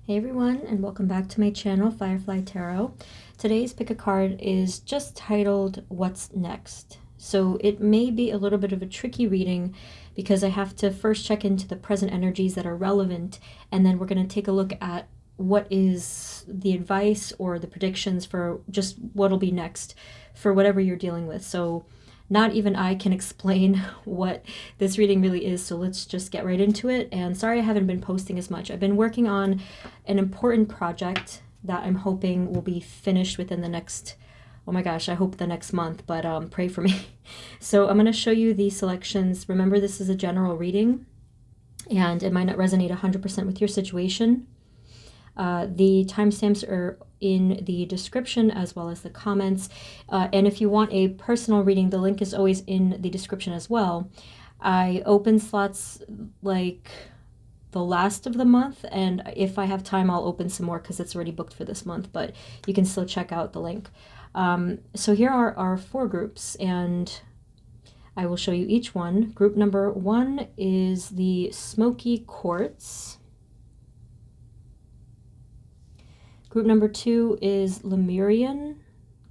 Hey everyone, and welcome back to my channel, Firefly Tarot. Today's pick a card is just titled, What's Next? So it may be a little bit of a tricky reading because I have to first check into the present energies that are relevant, and then we're going to take a look at what is the advice or the predictions for just what'll be next for whatever you're dealing with. So not even I can explain what this reading really is, so let's just get right into it. And sorry I haven't been posting as much. I've been working on an important project that I'm hoping will be finished within the next, oh my gosh, I hope the next month, but pray for me. So I'm going to show you the selections. Remember, this is a general reading, and it might not resonate 100% with your situation. The timestamps are in the description as well as the comments. And if you want a personal reading, the link is always in the description as well. I open slots like the last of the month, and if I have time, I'll open some more because it's already booked for this month, but you can still check out the link. So here are our 4 groups, and I will show you each one. Group number 1 is the smoky quartz. Group number 2 is lemurian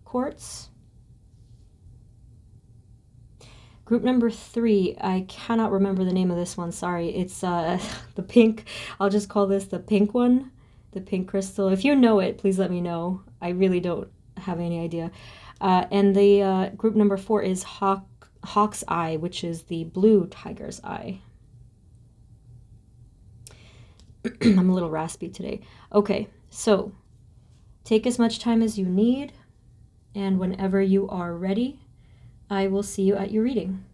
quartz. Group number 3, I cannot remember the name of this one, sorry. It's the pink, I'll just call this the pink one, the pink crystal. If you know it, please let me know. I really don't have any idea. And the group number 4 is hawk's eye, which is the blue tiger's eye. I'm a little raspy today. Okay, so take as much time as you need, and whenever you are ready, I will see you at your reading.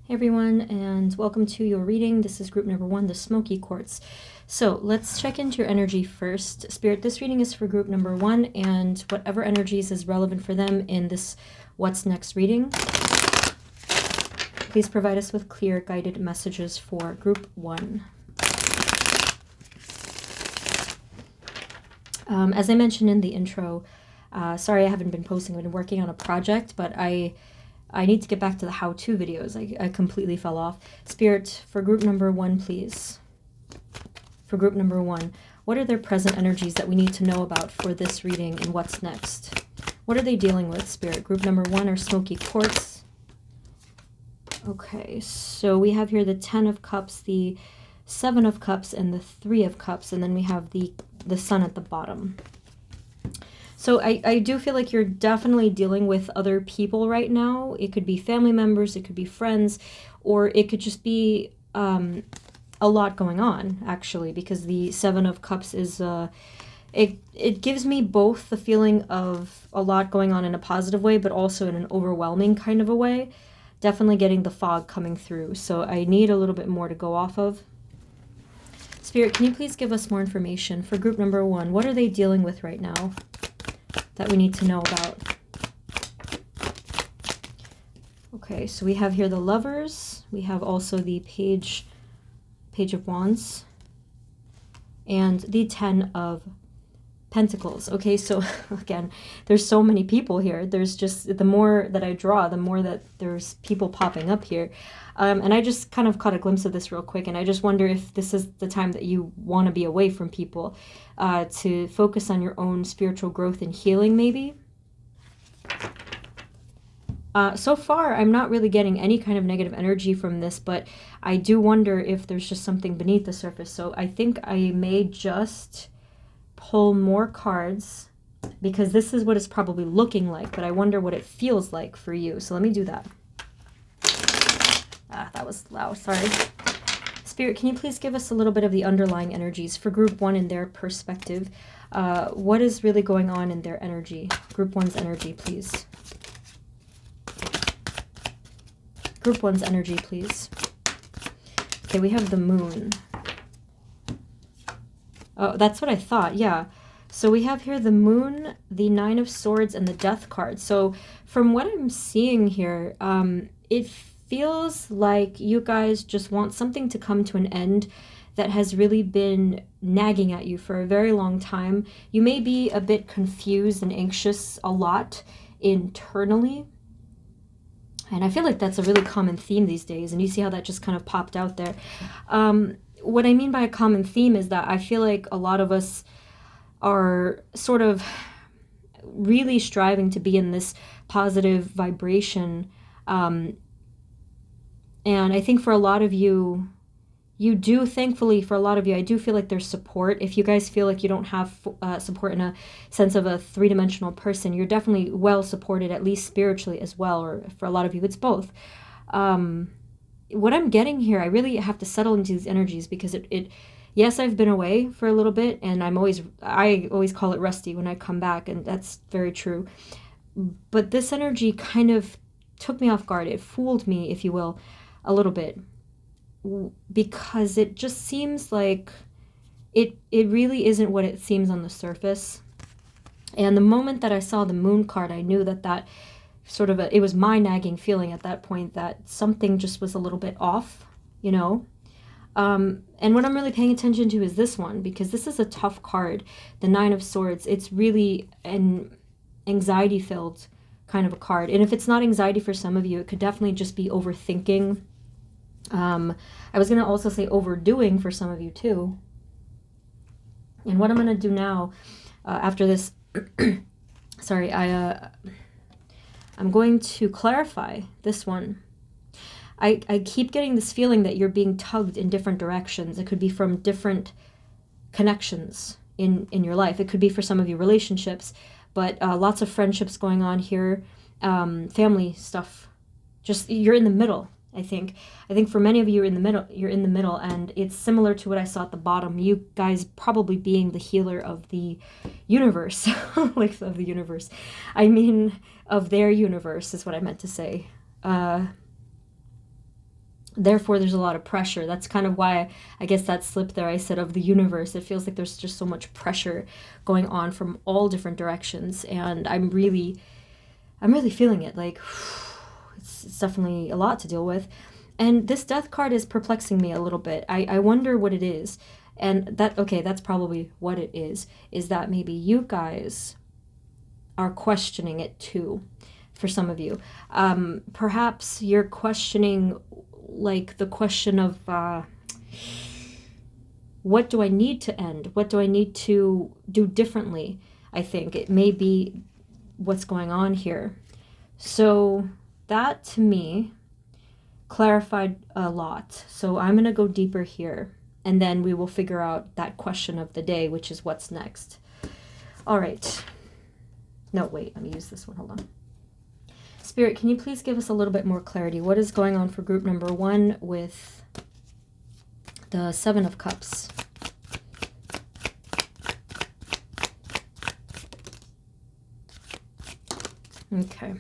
Hey everyone, and welcome to your reading. This is group number 1, the smoky quartz. So let's check into your energy first. Spirit, this reading is for group number 1, and whatever energies is relevant for them in this What's Next reading, please provide us with clear guided messages for group 1. As I mentioned in the intro, sorry I haven't been posting. I've been working on a project, but I need to get back to the how-to videos. I completely fell off. Spirit, for group number 1, please. For group number 1, what are their present energies that we need to know about for this reading and what's next? What are they dealing with, Spirit? Group number 1 are smoky quartz. Okay, so we have here the 10 of cups, the 7 of cups, and the 3 of cups, and then we have the sun at the bottom. So I do feel like you're definitely dealing with other people right now. It could be family members, it could be friends, or it could just be a lot going on, actually, because the 7 of cups is, it gives me both the feeling of a lot going on in a positive way, but also in an overwhelming kind of a way. Definitely getting the fog coming through. So I need a little bit more to go off of. Spirit, can you please give us more information for group number 1? What are they dealing with right now that we need to know about? Okay, so we have here the Lovers. We have also the Page of Wands and the 10 of Pentacles. Okay, so again, there's so many people here. There's just, the more that I draw, the more that there's people popping up here. And I just kind of caught a glimpse of this real quick, and I just wonder if this is the time that you want to be away from people, to focus on your own spiritual growth and healing, maybe. So far, I'm not really getting any kind of negative energy from this, but I do wonder if there's just something beneath the surface. So I think I may just pull more cards because this is what it's probably looking like, but I wonder what it feels like for you. So let me do that. That was loud, sorry. Spirit, can you please give us a little bit of the underlying energies for group 1 in their perspective? What is really going on in their energy? Group 1's energy, please. Group 1's energy, please. Okay, we have the moon. Oh, that's what I thought, yeah. So we have here the moon, the 9 of swords, and the death card. So from what I'm seeing here, it feels like you guys just want something to come to an end that has really been nagging at you for a very long time. You may be a bit confused and anxious a lot internally. And I feel like that's a really common theme these days, and you see how that just kind of popped out there. What I mean by a common theme is that I feel like a lot of us are sort of really striving to be in this positive vibration. And I think for a lot of you, thankfully for a lot of you, I do feel like there's support. If you guys feel like you don't have support in a sense of a three-dimensional person, you're definitely well supported, at least spiritually as well, or for a lot of you, it's both. What I'm getting here, I really have to settle into these energies because yes, I've been away for a little bit, and I always call it rusty when I come back, and that's very true. But this energy kind of took me off guard. It fooled me, if you will, a little bit. Because it just seems like it really isn't what it seems on the surface. And the moment that I saw the moon card, I knew that sort of it was my nagging feeling at that point that something just was a little bit off, you know. And what I'm really paying attention to is this one, because this is a tough card, the 9 of swords. It's really an anxiety-filled kind of a card. And if it's not anxiety for some of you, it could definitely just be overthinking. I was going to also say overdoing for some of you too. And what I'm going to do now, after this, sorry, I'm going to clarify this one. I keep getting this feeling that you're being tugged in different directions. It could be from different connections in your life. It could be for some of you relationships, but lots of friendships going on here, family stuff. Just you're in the middle. I think for many of you, you're in the middle, and it's similar to what I saw at the bottom. You guys probably being the healer of the universe, like of the universe. I mean, of their universe is what I meant to say. Therefore, there's a lot of pressure. That's kind of why I guess that slipped there. I said of the universe. It feels like there's just so much pressure going on from all different directions, and I'm really feeling it. Like, it's definitely a lot to deal with. And this death card is perplexing me a little bit. I wonder what it is. And that's probably what it is that maybe you guys are questioning it too, for some of you. Perhaps you're questioning, like, the question of what do I need to end? What do I need to do differently? I think it may be what's going on here. So that, to me, clarified a lot. So I'm going to go deeper here, and then we will figure out that question of the day, which is what's next. All right. No, wait, let me use this one. Hold on. Spirit, can you please give us a little bit more clarity? What is going on for group number 1 with the 7 of Cups? Okay.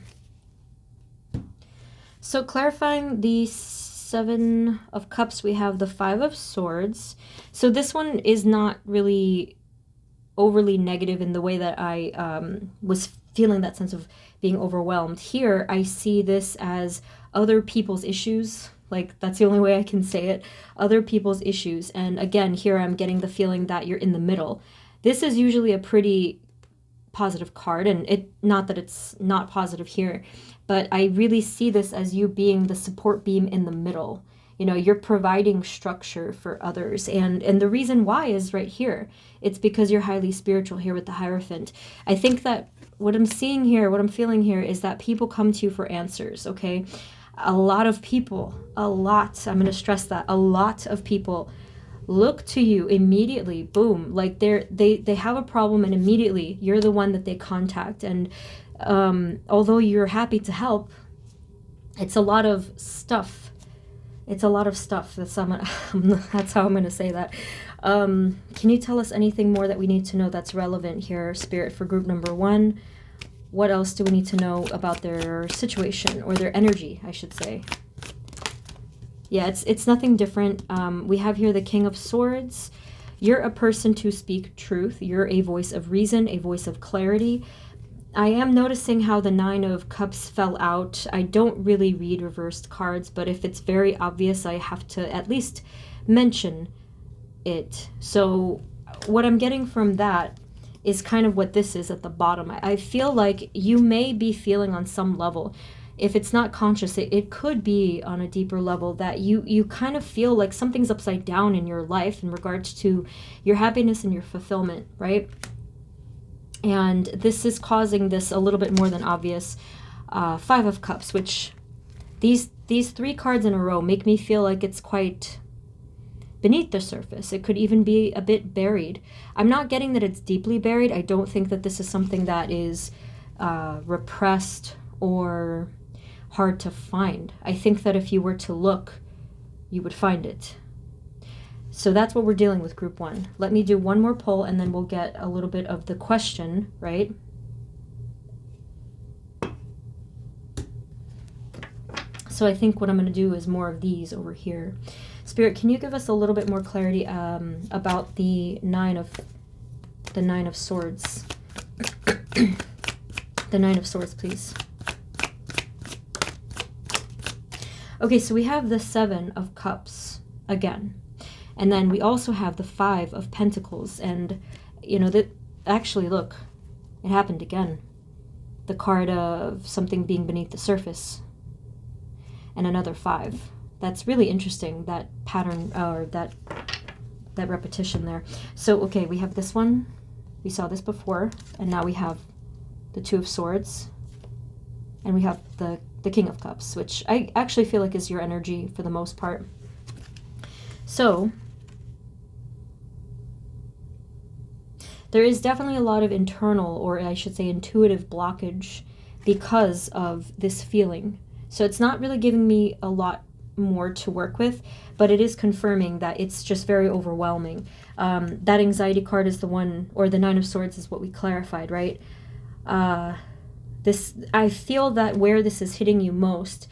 So clarifying the 7 of Cups, we have the 5 of Swords. So this one is not really overly negative in the way that I was feeling that sense of being overwhelmed. Here, I see this as other people's issues. Like, that's the only way I can say it. Other people's issues. And again, here I'm getting the feeling that you're in the middle. This is usually a pretty positive card, and not that it's not positive here, but I really see this as you being the support beam in the middle. You know, you're providing structure for others. And the reason why is right here. It's because you're highly spiritual here with the Hierophant. I think that what I'm seeing here, what I'm feeling here is that people come to you for answers, okay? A lot of people, I'm going to stress that, a lot of people look to you immediately, boom, like they have a problem and immediately you're the one that they contact. And although you're happy to help, it's a lot of stuff. It's a lot of stuff. That's how I'm going to say that. Can you tell us anything more that we need to know that's relevant here, Spirit, for group number 1? What else do we need to know about their situation, or their energy, I should say? Yeah, it's nothing different. We have here the King of Swords. You're a person to speak truth. You're a voice of reason, a voice of clarity. I am noticing how the 9 of Cups fell out. I don't really read reversed cards, but if it's very obvious, I have to at least mention it. So what I'm getting from that is kind of what this is at the bottom. I feel like you may be feeling on some level, if it's not conscious, it could be on a deeper level, that you kind of feel like something's upside down in your life in regards to your happiness and your fulfillment, right? And this is causing this a little bit more than obvious 5 of Cups, which these 3 cards in a row make me feel like it's quite beneath the surface. It could even be a bit buried. I'm not getting that it's deeply buried. I don't think that this is something that is repressed or hard to find. I think that if you were to look, you would find it. So that's what we're dealing with, group 1. Let me do one more pull and then we'll get a little bit of the question, right? So I think what I'm going to do is more of these over here. Spirit, can you give us a little bit more clarity about the 9 of Swords? The 9 of Swords, please. Okay, so we have the 7 of Cups again. And then we also have the 5 of Pentacles. And, you know, that actually, look, it happened again. The card of something being beneath the surface. And another 5. That's really interesting, that pattern, or that repetition there. So, okay, we have this one. We saw this before. And now we have the 2 of Swords. And we have the King of Cups, which I actually feel like is your energy for the most part. So there is definitely a lot of internal, or I should say intuitive blockage because of this feeling. So it's not really giving me a lot more to work with, but it is confirming that it's just very overwhelming. That anxiety card is the one, or the 9 of Swords is what we clarified, right? I feel that where this is hitting you most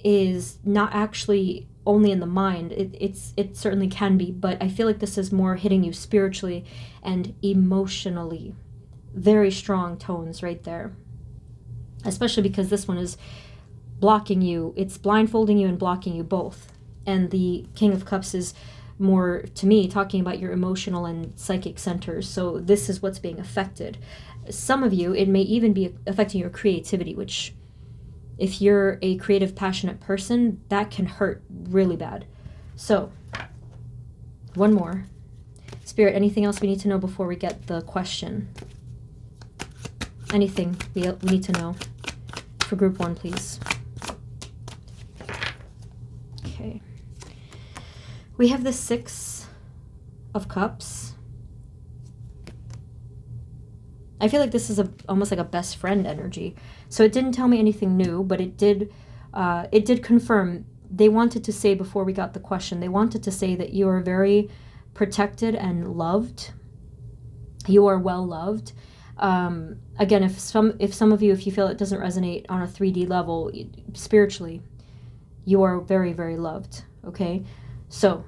is not actually only in the mind. It certainly can be, but I feel like this is more hitting you spiritually and emotionally. Very strong tones right there. Especially because this one is blocking you. It's blindfolding you and blocking you both. And the King of Cups is more, to me, talking about your emotional and psychic centers. So this is what's being affected. Some of you, it may even be affecting your creativity, which, if you're a creative, passionate person, that can hurt really bad. So, one more. Spirit, anything else we need to know before we get the question? Anything we need to know for group 1, please? Okay. We have the 6 of Cups. I feel like this is almost like a best friend energy. So it didn't tell me anything new, but it did confirm. They wanted to say, before we got the question, they wanted to say that you are very protected and loved. You are well loved. Again, if some of you, if you feel it doesn't resonate on a 3D level, spiritually, you are very, very loved. Okay, so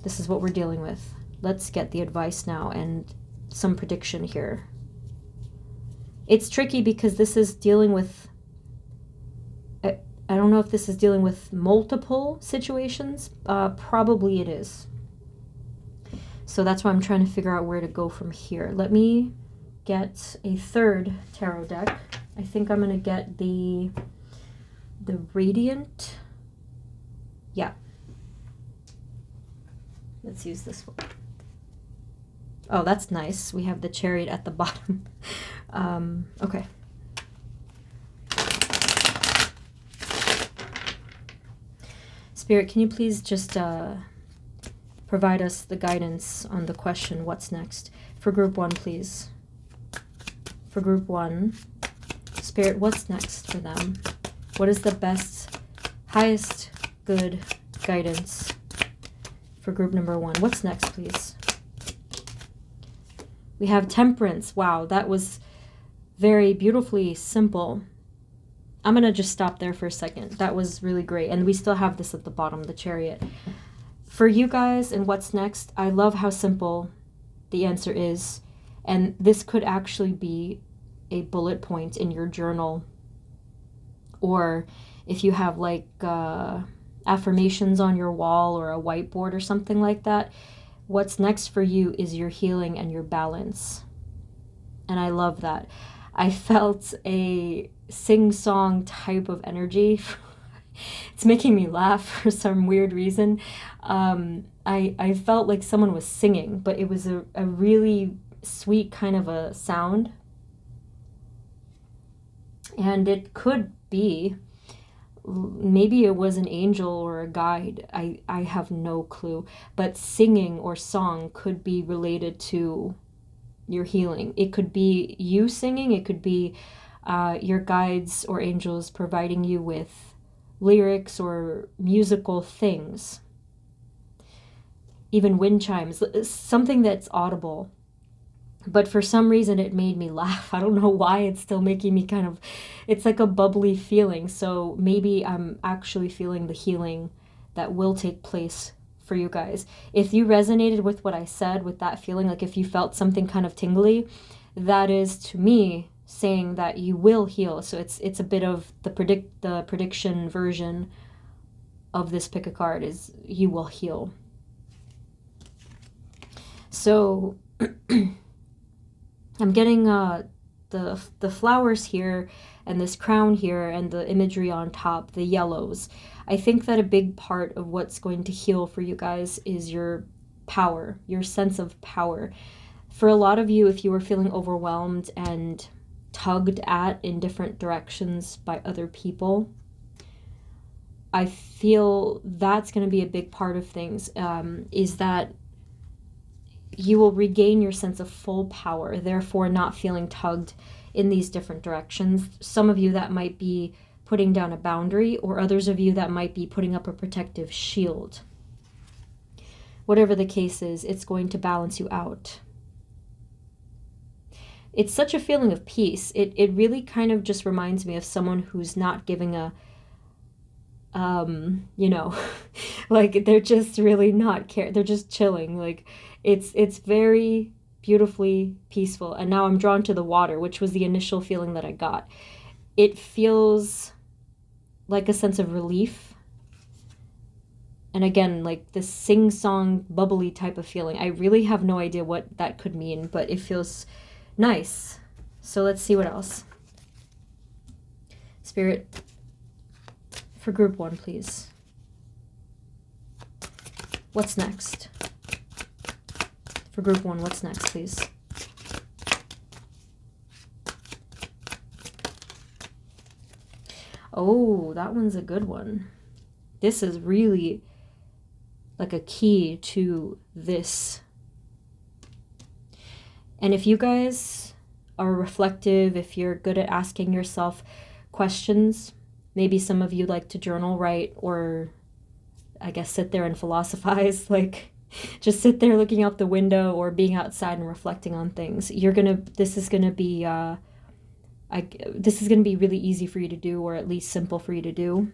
this is what we're dealing with. Let's get the advice now and some prediction here. It's tricky because this is dealing with, I don't know if this is dealing with multiple situations. Probably it is. So that's why I'm trying to figure out where to go from here. Let me get a 3rd tarot deck. I think I'm going to get the Radiant. Yeah, Let's use this one. Oh, that's nice. We have the Chariot at the bottom. Okay. Spirit, can you please just provide us the guidance on the question, what's next? For group 1, please. For group 1, Spirit, what's next for them? What is the best, highest good guidance for group number 1? What's next, please? We have Temperance. Wow, that was very beautifully simple. I'm going to just stop there for a second. That was really great. And we still have this at the bottom, the Chariot. For you guys and what's next, I love how simple the answer is. And this could actually be a bullet point in your journal. Or if you have like affirmations on your wall or a whiteboard or something like that, what's next for you is your healing and your balance. And I love that. I felt a sing-song type of energy. It's making me laugh for some weird reason. I felt like someone was singing, but it was a really sweet kind of a sound. And it could be, maybe it was an angel or a guide. I have no clue. But singing or song could be related to your healing. It could be you singing. It could be your guides or angels providing you with lyrics or musical things. Even wind chimes, something that's audible. But for some reason it made me laugh. I don't know why. It's still making me kind of, it's like a bubbly feeling. So maybe I'm actually feeling the healing that will take place for you guys. If you resonated with what I said, with that feeling, like if you felt something kind of tingly, that is to me saying that you will heal. So it's a bit of the prediction version of this pick a card is you will heal. So I'm getting the flowers here and this crown here and the imagery on top, the yellows. I think that a big part of what's going to heal for you guys is your power, your sense of power. For a lot of you, if you were feeling overwhelmed and tugged at in different directions by other people, I feel that's going to be a big part of things, is that you will regain your sense of full power, therefore not feeling tugged in these different directions. Some of you that might be putting down a boundary, or others of you that might be putting up a protective shield. Whatever the case is, it's going to balance you out. It's such a feeling of peace. It really kind of just reminds me of someone who's not giving a, like they're just really not care. They're just chilling. Like it's very beautifully peaceful. And now I'm drawn to the water, which was the initial feeling that I got. It feels like a sense of relief. And again, like this sing-song, bubbly type of feeling. I really have no idea what that could mean, but it feels nice. So let's see what else. Spirit, for group 1, please. What's next? For group 1, what's next, please? Oh, that one's a good one. This is really like a key to this. And if you guys are reflective, if you're good at asking yourself questions, maybe some of you like to journal, write, or I guess sit there and philosophize, like just sit there looking out the window or being outside and reflecting on things. This is gonna be really easy for you to do, or at least simple for you to do,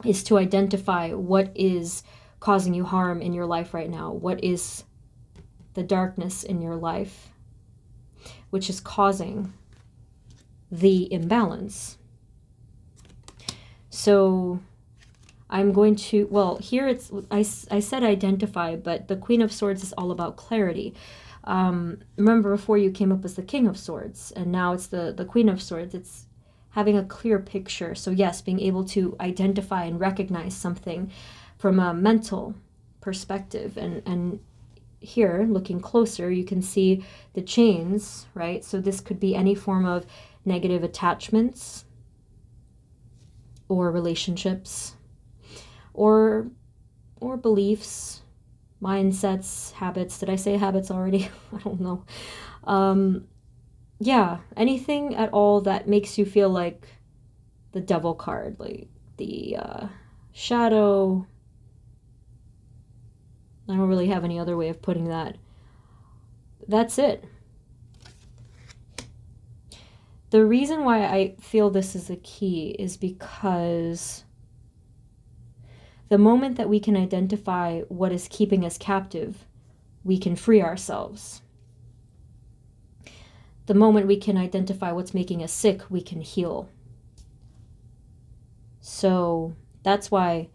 is to identify what is causing you harm in your life right now. What is the darkness in your life, which is causing the imbalance. So I'm going to, well, here I said identify, but the Queen of Swords is all about clarity. Remember before you came up as the King of Swords, and now it's the Queen of Swords. It's having a clear picture. So yes, being able to identify and recognize something from a mental perspective. And here, looking closer, you can see the chains, right? So this could be any form of negative attachments or relationships or beliefs, mindsets, habits. Did I say habits already? I don't know. Yeah, anything at all that makes you feel like the devil card, like the shadow. I don't really have any other way of putting that. That's it. The reason why I feel this is a key is because the moment that we can identify what is keeping us captive, we can free ourselves. The moment we can identify what's making us sick, we can heal. So that's why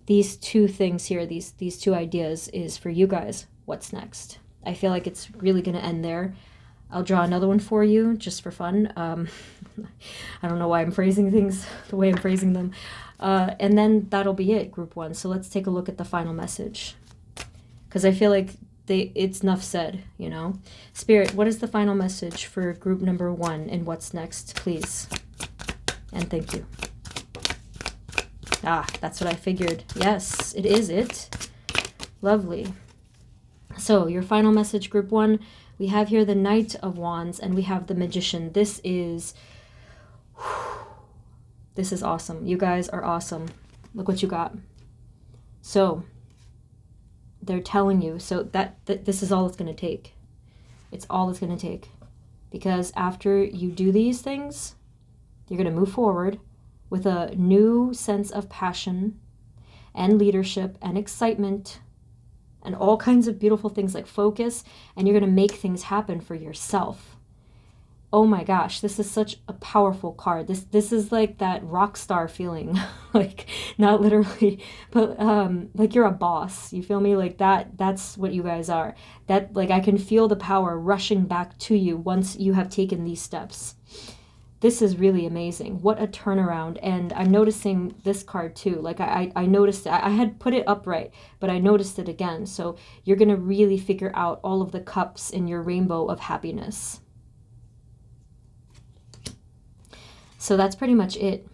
these two things here, these two ideas is for you guys. What's next? I feel like it's really going to end there. I'll draw another one for you just for fun. I don't know why I'm phrasing things the way I'm phrasing them. And then that'll be it, group one. So let's take a look at the final message. Because I feel like it's enough said, you know. Spirit, what is the final message for group number one and what's next, please? And thank you. Ah, that's what I figured. Yes, it is it. Lovely. So your final message, group one, we have here the Knight of Wands and we have the Magician. This is awesome. You guys are awesome. Look what you got. So they're telling you, so that this is all it's going to take. It's all it's going to take. Because after you do these things, you're going to move forward with a new sense of passion and leadership and excitement and all kinds of beautiful things like focus, and you're going to make things happen for yourself. Oh my gosh, this is such a powerful card. This is like that rock star feeling, like not literally, but like you're a boss. You feel me? Like that's what you guys are. That, like, I can feel the power rushing back to you once you have taken these steps. This is really amazing. What a turnaround. And I'm noticing this card too. Like I noticed, I had put it upright, but I noticed it again. So you're going to really figure out all of the cups in your rainbow of happiness. So that's pretty much it.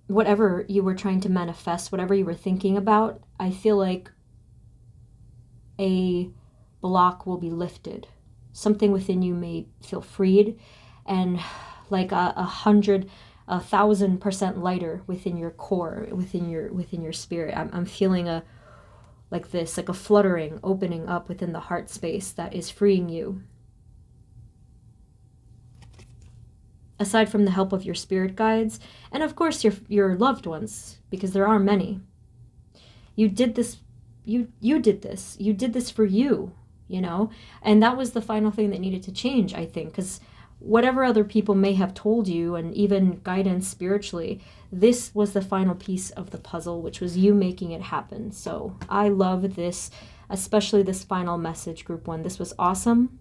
Whatever you were trying to manifest, whatever you were thinking about, I feel like a block will be lifted. Something within you may feel freed and like 1,000% lighter within your core, within your spirit. I'm feeling like a fluttering, opening up within the heart space that is freeing you. Aside from the help of your spirit guides, and of course your loved ones, because there are many. You did this, you did this. You did this for you, you know? And that was the final thing that needed to change, I think, because whatever other people may have told you, and even guidance spiritually, this was the final piece of the puzzle, which was you making it happen. So I love this, especially this final message, group one. This was awesome.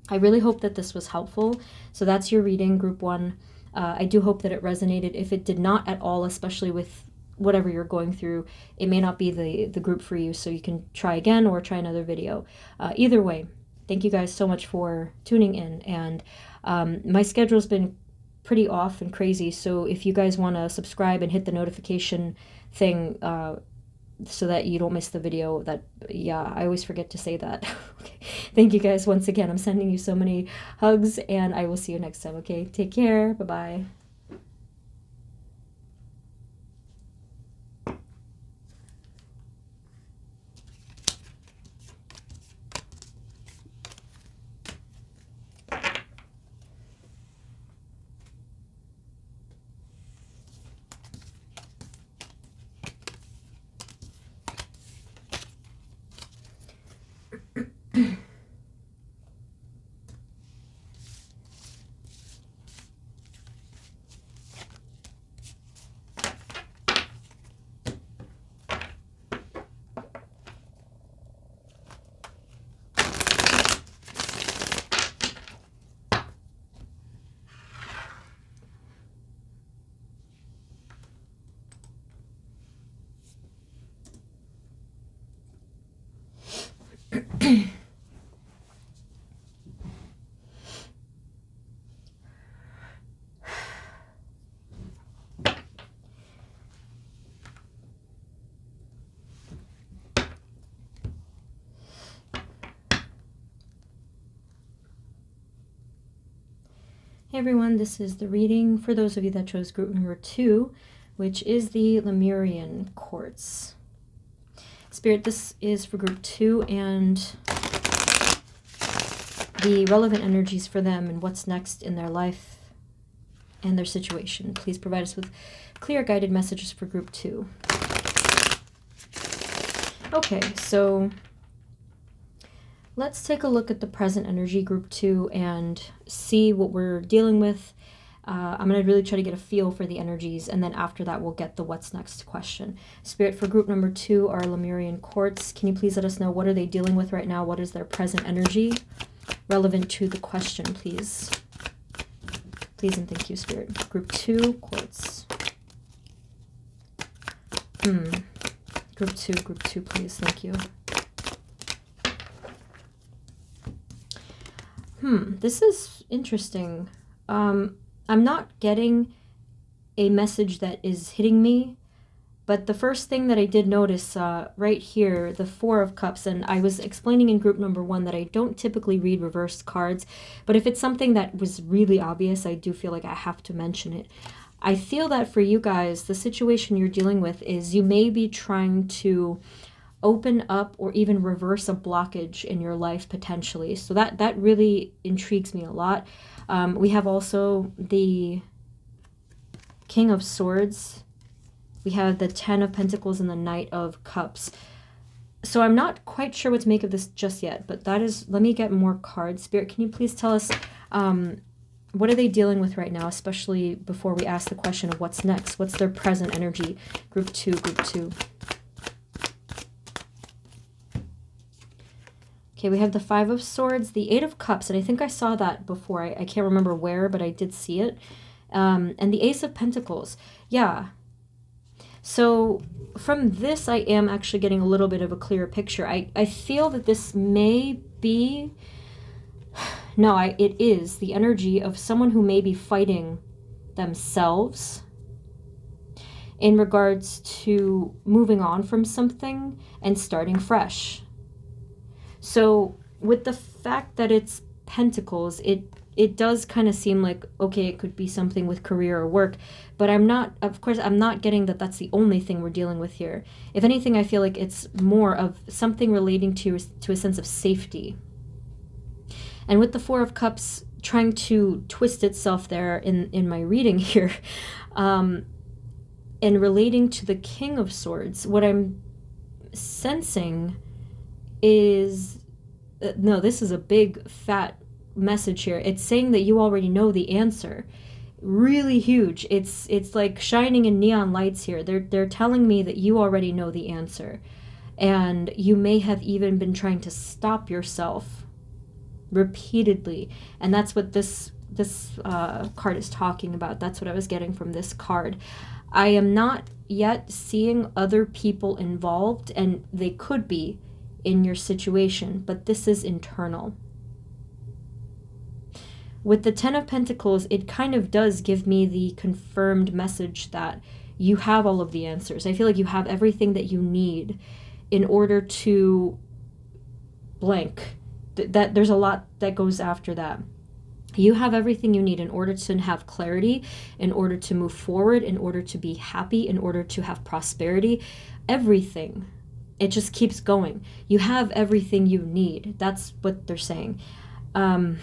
I really hope that this was helpful. So that's your reading, group one. I do hope that it resonated. If it did not at all, especially with whatever you're going through, it may not be the group for you. So you can try again or try another video. Either way, thank you guys so much for tuning in. And my schedule's been pretty off and crazy. So if you guys want to subscribe and hit the notification thing, so that you don't miss the video, I always forget to say that. Okay. Thank you guys once again. I'm sending you so many hugs, and I will see you next time, okay? Take care. Bye-bye. Hey everyone, this is the reading for those of you that chose group number 2, which is the Lemurian quartz. Spirit, this is for group 2 and the relevant energies for them and what's next in their life and their situation. Please provide us with clear guided messages for group 2. Okay, so let's take a look at the present energy, group 2, and see what we're dealing with. I'm going to really try to get a feel for the energies, and then after that we'll get the what's next question. Spirit, for group number 2, our Lemurian quartz, can you please let us know what are they dealing with right now? What is their present energy relevant to the question, please? Please and thank you, Spirit. Group 2, quartz. Group 2, please. Thank you. This is interesting. I'm not getting a message that is hitting me, but the first thing that I did notice right here, the 4 of Cups, and I was explaining in group number 1 that I don't typically read reversed cards, but if it's something that was really obvious, I do feel like I have to mention it. I feel that for you guys, the situation you're dealing with is you may be trying to open up or even reverse a blockage in your life potentially. So that really intrigues me a lot. We have also the King of Swords. We have the 10 of Pentacles and the Knight of Cups. So I'm not quite sure what to make of this just yet, but that is, let me get more cards. Spirit, can you please tell us what are they dealing with right now, especially before we ask the question of what's next? What's their present energy? Group 2, group 2. Okay, we have the 5 of Swords, the 8 of Cups, and I think I saw that before. I can't remember where, but I did see it. And the Ace of Pentacles. Yeah. So from this, I am actually getting a little bit of a clearer picture. I feel that this may be... No, it is the energy of someone who may be fighting themselves in regards to moving on from something and starting fresh. So with the fact that it's Pentacles, it does kind of seem like, okay, it could be something with career or work, but I'm not getting that that's the only thing we're dealing with here. If anything, I feel like it's more of something relating to a sense of safety. And with the 4 of Cups trying to twist itself there in my reading here, and relating to the King of Swords, what I'm sensing is, no, this is a big fat message here. It's saying that you already know the answer. Really huge. It's like shining in neon lights here. They're telling me that you already know the answer. And you may have even been trying to stop yourself repeatedly, and that's what this card is talking about. That's what I was getting from this card. I am not yet seeing other people involved, and they could be in your situation, but this is internal. With the 10 of Pentacles, it kind of does give me the confirmed message that you have all of the answers. I feel like you have everything that you need in order to blank. That there's a lot that goes after that. You have everything you need in order to have clarity, in order to move forward, in order to be happy, in order to have prosperity. Everything. It just keeps going. You have everything you need. That's what they're saying. And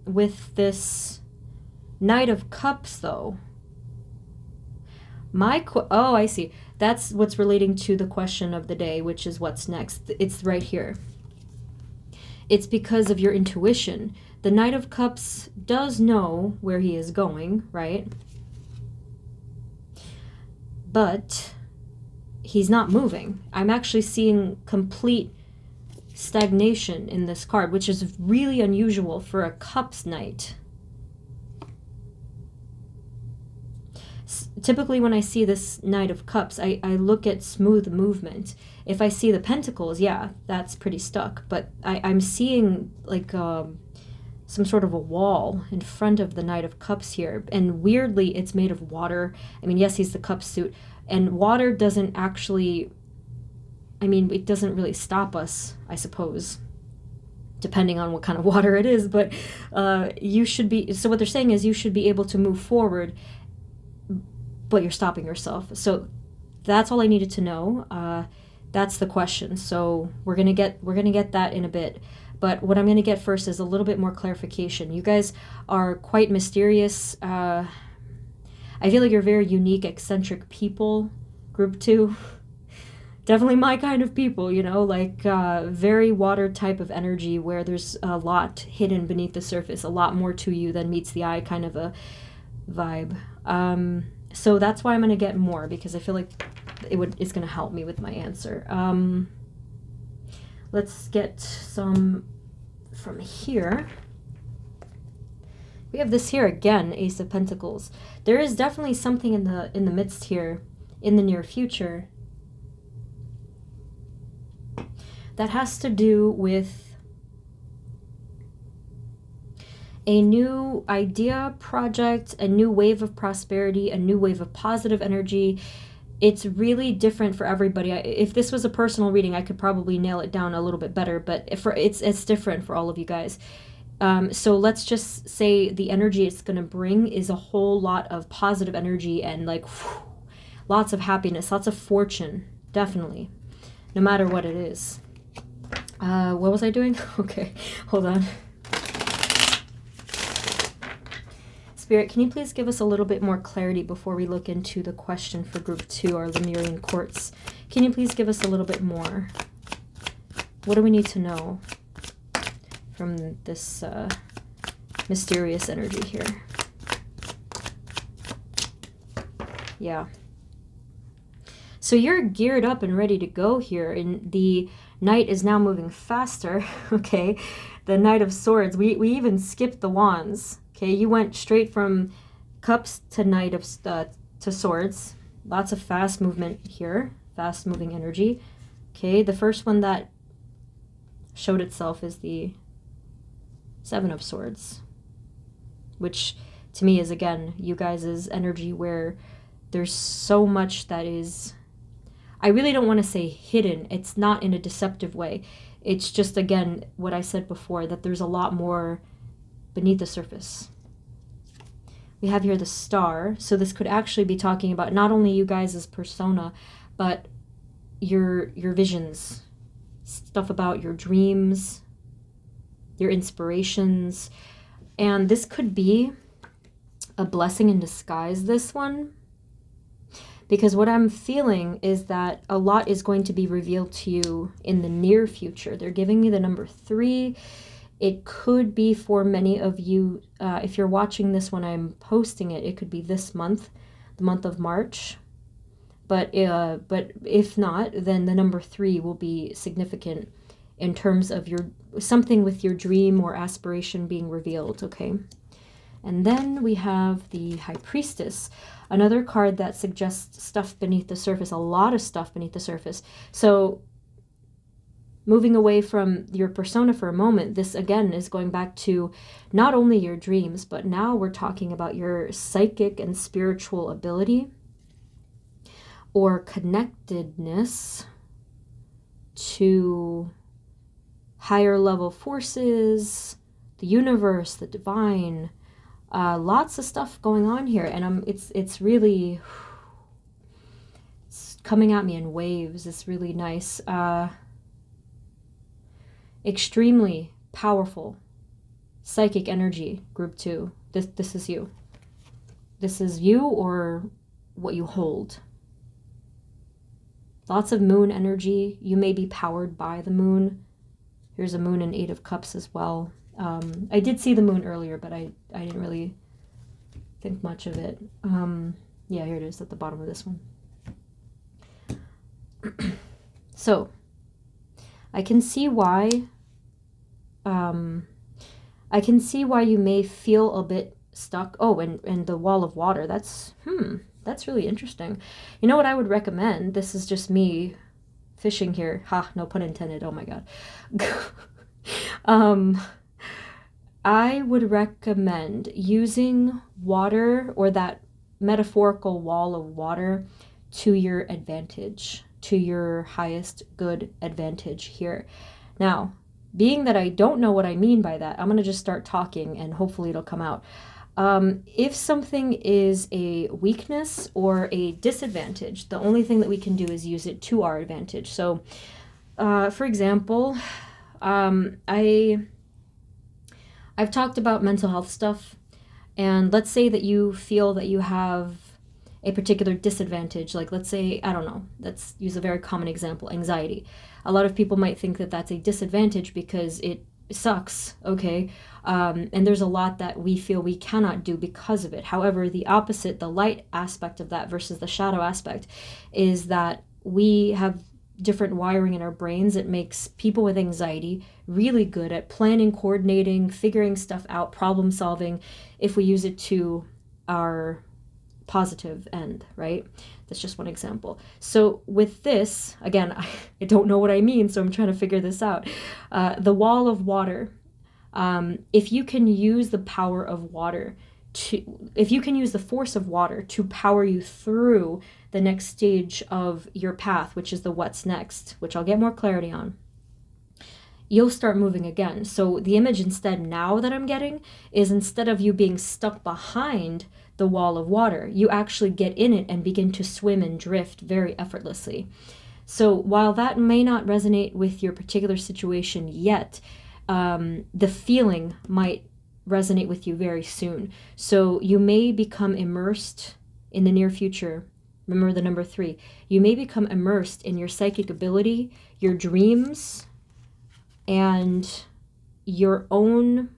with this Knight of Cups, though, oh, I see. That's what's relating to the question of the day, which is what's next. It's right here. It's because of your intuition. The Knight of Cups does know where he is going, right? But he's not moving. I'm actually seeing complete stagnation in this card, which is really unusual for a Cups Knight. Typically when I see this Knight of Cups, I look at smooth movement. If I see the Pentacles, yeah, that's pretty stuck. But I'm seeing like some sort of a wall in front of the Knight of Cups here. And weirdly, it's made of water. I mean, yes, he's the cup suit. And water doesn't actually, I mean, it doesn't really stop us, I suppose. depending on what kind of water it is, but you should be, so what they're saying is you should be able to move forward, but you're stopping yourself. So that's all I needed to know. That's the question. So we're gonna get that in a bit. But what I'm gonna get first is a little bit more clarification. You guys are quite mysterious. I feel like you're very unique, eccentric people, group 2. Definitely my kind of people, you know, like very water type of energy where there's a lot hidden beneath the surface, a lot more to you than meets the eye kind of a vibe. So that's why I'm going to get more, because I feel like it's going to help me with my answer. Let's get some from here. We have this here again, Ace of Pentacles. There is definitely something in the midst here, in the near future, that has to do with a new idea, project, a new wave of prosperity, a new wave of positive energy. It's really different for everybody. If this was a personal reading, I could probably nail it down a little bit better, but it's different for all of you guys. So let's just say the energy it's going to bring is a whole lot of positive energy and like lots of happiness, lots of fortune, definitely, no matter what it is. What was I doing? Okay, hold on. Spirit, can you please give us a little bit more clarity before we look into the question for group 2, our Lemurian quartz? Can you please give us a little bit more? What do we need to know from this mysterious energy here? Yeah. So you're geared up and ready to go here, and the Knight is now moving faster, okay? The Knight of Swords. We even skipped the Wands, okay? You went straight from Cups to Knight of to Swords. Lots of fast movement here, fast moving energy. Okay, the first one that showed itself is the Seven of Swords, which to me is, again, you guys' energy where there's so much that is, I really don't want to say hidden. It's not in a deceptive way. It's just, again, what I said before, that there's a lot more beneath the surface. We have here the Star. So this could actually be talking about not only you guys' persona, but your visions, stuff about your dreams, your inspirations. And this could be a blessing in disguise, this one. Because what I'm feeling is that a lot is going to be revealed to you in the near future. They're giving me the number 3. It could be for many of you, if you're watching this when I'm posting it, it could be this month, the month of March. But if not, then the number 3 will be significant in terms of something with your dream or aspiration being revealed, okay? And then we have the High Priestess, another card that suggests stuff beneath the surface, a lot of stuff beneath the surface. So moving away from your persona for a moment, this again is going back to not only your dreams, but now we're talking about your psychic and spiritual ability or connectedness to higher level forces, the universe, the divine. Lots of stuff going on here, and it's really, it's coming at me in waves. It's really nice. Extremely powerful psychic energy, group 2. This is you. This is you or what you hold. Lots of moon energy. You may be powered by the moon. Here's a moon and 8 of Cups as well. I did see the moon earlier, but I didn't really think much of it. Yeah, here it is at the bottom of this one. So, I can see why you may feel a bit stuck. Oh, and the wall of water. That's really interesting. You know what I would recommend? This is just me fishing here. Ha, no pun intended. Oh my god. I would recommend using water or that metaphorical wall of water to your advantage, to your highest good advantage here. Now, being that I don't know what I mean by that, I'm going to just start talking and hopefully it'll come out. If something is a weakness or a disadvantage, the only thing that we can do is use it to our advantage. So, for example, I've talked about mental health stuff, and let's say that you feel that you have a particular disadvantage. Like, let's say, I don't know, let's use a very common example, anxiety. A lot of people might think that that's a disadvantage because it sucks, okay? And there's a lot that we feel we cannot do because of it. However, the opposite, the light aspect of that versus the shadow aspect, is that we have different wiring in our brains. It makes people with anxiety really good at planning, coordinating, figuring stuff out, problem solving, if we use it to our positive end, right? That's just one example. So with this, again, I don't know what I mean, so I'm trying to figure this out. The wall of water, if you can use the power of water if you can use the force of water to power you through the next stage of your path, which is the what's next, which I'll get more clarity on, you'll start moving again. So the image instead now that I'm getting is, instead of you being stuck behind the wall of water, you actually get in it and begin to swim and drift very effortlessly. So while that may not resonate with your particular situation yet, the feeling might resonate with you very soon. So you may become immersed in the near future. Remember the number 3. You may become immersed in your psychic ability, your dreams, and your own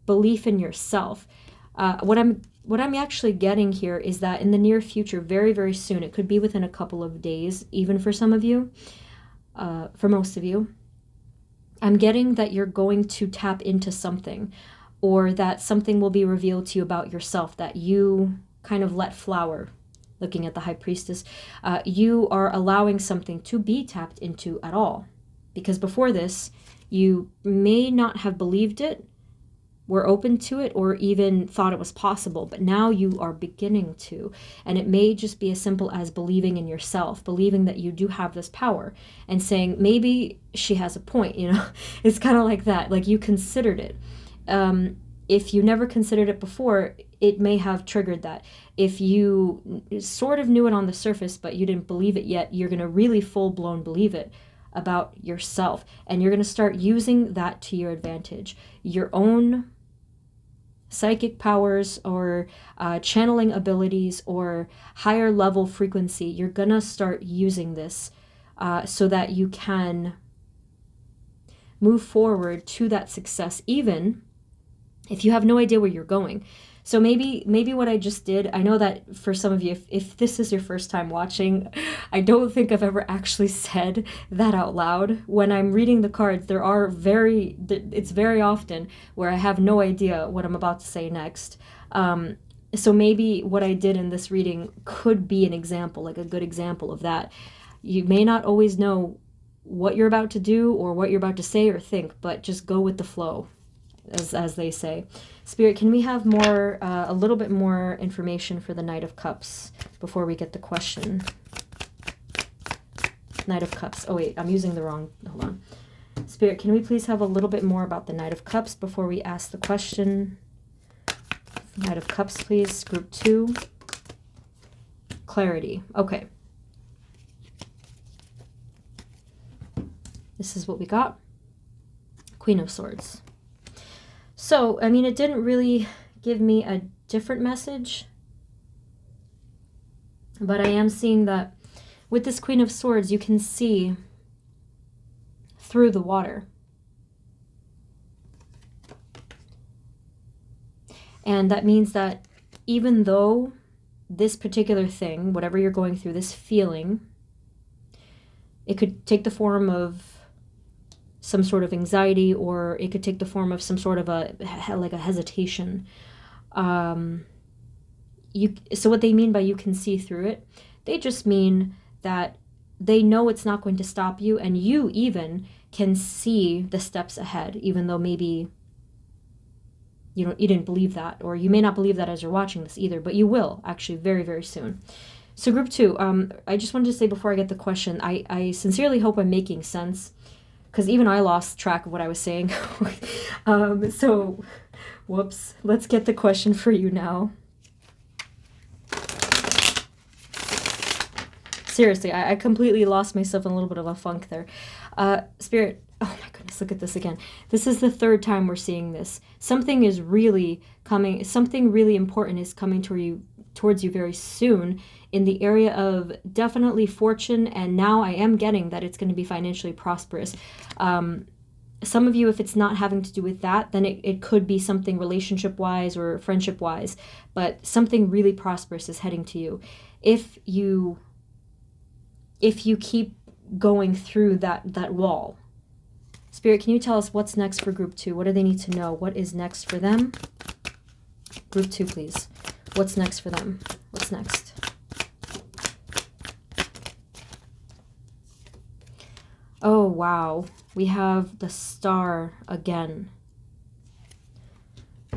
belief in yourself. What I'm actually getting here is that in the near future, very, very soon, it could be within a couple of days, even for some of you, for most of you, I'm getting that you're going to tap into something, or that something will be revealed to you about yourself that you kind of let flower. Looking at the High Priestess, you are allowing something to be tapped into at all. Because before this, you may not have believed it, were open to it, or even thought it was possible. But now you are beginning to. And it may just be as simple as believing in yourself, believing that you do have this power, and saying, maybe she has a point, you know? It's kind of like that. Like, you considered it. If you never considered it before, it may have triggered that. If you sort of knew it on the surface, but you didn't believe it yet, you're going to really full-blown believe it about yourself. And you're going to start using that to your advantage. Your own psychic powers, or channeling abilities, or higher level frequency, you're going to start using this so that you can move forward to that success, even if you have no idea where you're going. So maybe what I just did, I know that for some of you, if this is your first time watching, I don't think I've ever actually said that out loud. When I'm reading the cards, it's very often where I have no idea what I'm about to say next. So maybe what I did in this reading could be an example, like a good example of that. You may not always know what you're about to do or what you're about to say or think, but just go with the flow, as they say. Spirit, can we have more, a little bit more information for the Knight of Cups before we get the question? Knight of Cups. Oh wait, I'm using the wrong, hold on. Spirit, can we please have a little bit more about the Knight of Cups before we ask the question? Knight of Cups, please. Group 2. Clarity. Okay. This is what we got. Queen of Swords. So, I mean, it didn't really give me a different message, but I am seeing that with this Queen of Swords, you can see through the water. And that means that even though this particular thing, whatever you're going through, this feeling, it could take the form of some sort of anxiety, or it could take the form of some sort of a hesitation. So what they mean by you can see through it, they just mean that they know it's not going to stop you, and you even can see the steps ahead, even though maybe you didn't believe that, or you may not believe that as you're watching this either, but you will actually very, very soon. So group 2, I just wanted to say before I get the question, I sincerely hope I'm making sense. because even I lost track of what I was saying. So, whoops. Let's get the question for you now. Seriously, I completely lost myself in a little bit of a funk there. Spirit, oh my goodness, look at this again. This is the third time we're seeing this. Something is really coming, something really important is coming towards you very soon in the area of definitely fortune, and now I am getting that it's going to be financially prosperous. Some of you, if it's not having to do with that, then it could be something relationship-wise or friendship-wise, but something really prosperous is heading to you. If you keep going through that wall. Spirit, can you tell us what's next for group 2? What do they need to know? What is next for them? Group 2, please. What's next for them? What's next? Oh, wow. We have the star again.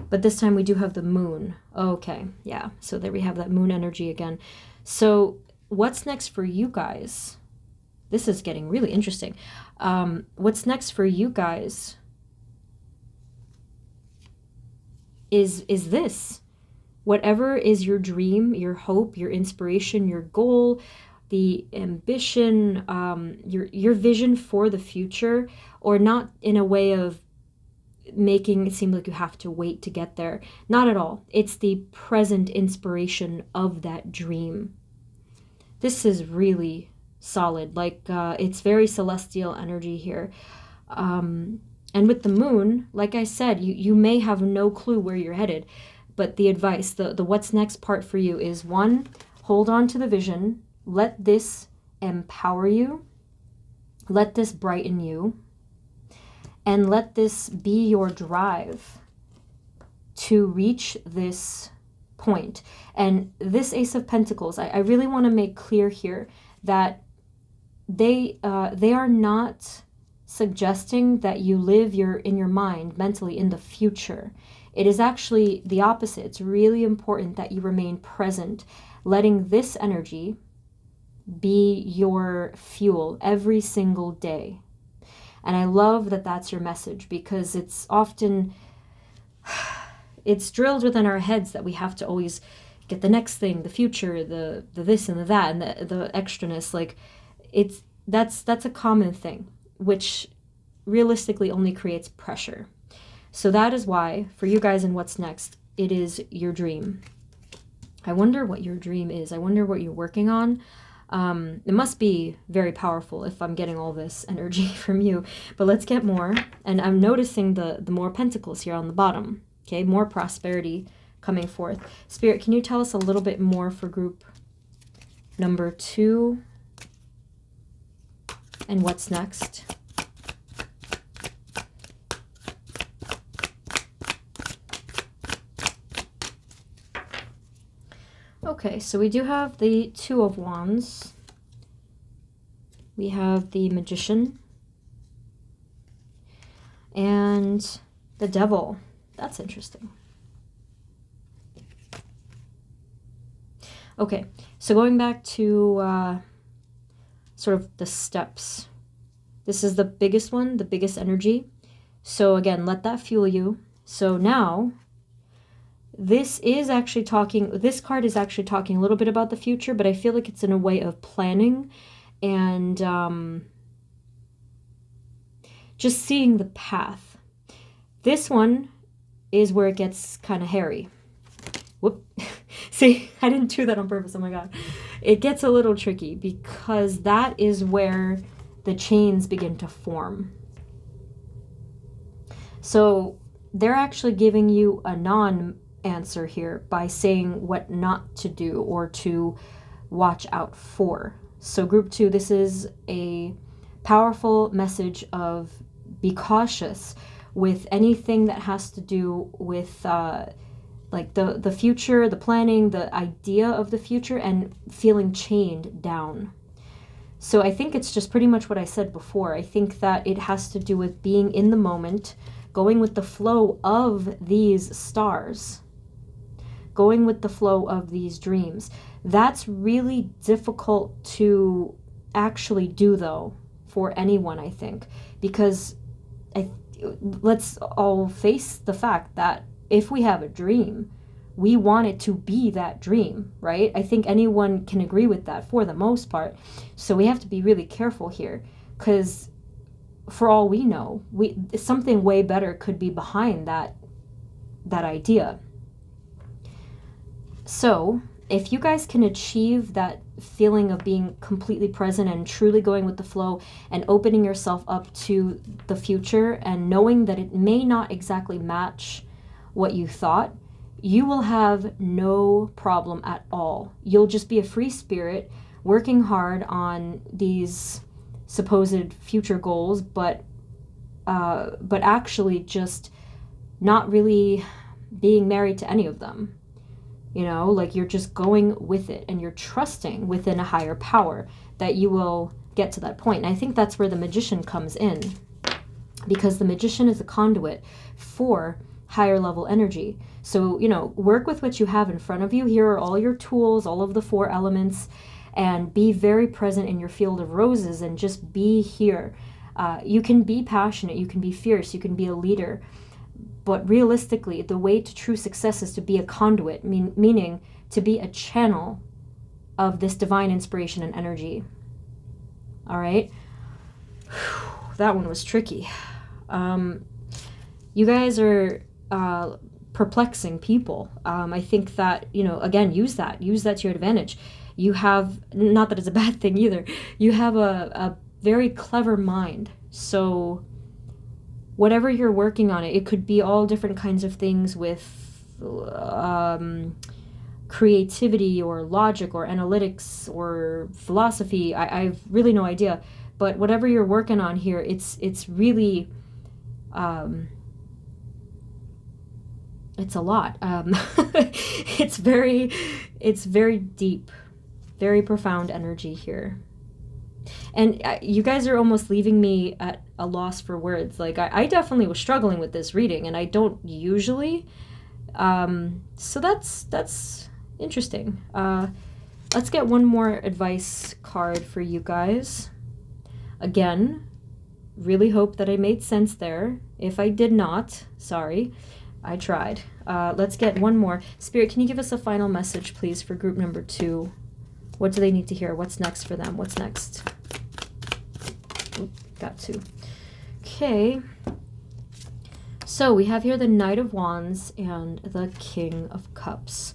But this time we do have the moon. Okay, yeah. So there we have that moon energy again. So what's next for you guys? This is getting really interesting. What's next for you guys is this. Whatever is your dream, your hope, your inspiration, your goal, the ambition, your vision for the future, or not in a way of making it seem like you have to wait to get there. Not at all. It's the present inspiration of that dream. This is really solid. Like, it's very celestial energy here. And with the moon, like I said, you may have no clue where you're headed, but the advice, the what's next part for you is 1, hold on to the vision. Let this empower you. Let this brighten you. And let this be your drive to reach this point. And this Ace of Pentacles, I really want to make clear here that they are not suggesting that you live in your mind mentally in the future. It is actually the opposite. It's really important that you remain present, letting this energy be your fuel every single day. And I love that that's your message, because it's often, it's drilled within our heads that we have to always get the next thing, the future, the this and the that, and the extraness. Like, that's a common thing, which realistically only creates pressure. So that is why, for you guys in what's next, it is your dream. I wonder what your dream is. I wonder what you're working on. It must be very powerful if I'm getting all this energy from you. But let's get more. And I'm noticing the more pentacles here on the bottom. Okay, more prosperity coming forth. Spirit, can you tell us a little bit more for group number 2? And what's next? Okay, so we do have the 2 of Wands. We have the Magician. And the Devil. That's interesting. Okay, so going back to sort of the steps. This is the biggest one, the biggest energy. So again, let that fuel you. So now, this card is actually talking a little bit about the future, but I feel like it's in a way of planning and just seeing the path. This one is where it gets kind of hairy. Whoop. See, I didn't do that on purpose. Oh my God. It gets a little tricky because that is where the chains begin to form. So they're actually giving you a non-answer here by saying what not to do or to watch out for. So group 2, this is a powerful message of be cautious with anything that has to do with like the future, the planning, the idea of the future, and feeling chained down. So I think it's just pretty much what I said before. I think that it has to do with being in the moment, going with the flow of these stars, going with the flow of these dreams. That's really difficult to actually do, though, for anyone, I think, because let's all face the fact that if we have a dream, we want it to be that dream, right? I think anyone can agree with that for the most part. So we have to be really careful here, because for all we know, something way better could be behind that idea. So if you guys can achieve that feeling of being completely present and truly going with the flow and opening yourself up to the future and knowing that it may not exactly match what you thought, you will have no problem at all. You'll just be a free spirit working hard on these supposed future goals, but actually just not really being married to any of them. You know, like you're just going with it and you're trusting within a higher power that you will get to that point. And I think that's where the magician comes in, because the magician is a conduit for higher level energy. So, you know, work with what you have in front of you. Here are all your tools, all of the 4 elements, and be very present in your field of roses and just be here. You can be passionate, you can be fierce, you can be a leader. But realistically, the way to true success is to be a conduit, meaning to be a channel of this divine inspiration and energy. All right? That one was tricky. You guys are perplexing people. I think that, you know, again, use that to your advantage. You have, not that it's a bad thing either, you have a very clever mind. So whatever you're working on, it could be all different kinds of things with creativity or logic or analytics or philosophy. I've really no idea. But whatever you're working on here, it's really, it's a lot. It's very deep, very profound energy here. And you guys are almost leaving me at a loss for words. Like, I definitely was struggling with this reading, and I don't usually. So that's interesting. Let's get one more advice card for you guys. Again, really hope that I made sense there. If I did not, sorry. I tried. Let's get one more. Spirit, can you give us a final message, please, for group number 2? What do they need to hear? What's next for them? What's next? Got 2. Okay. So we have here the Knight of Wands and the King of Cups.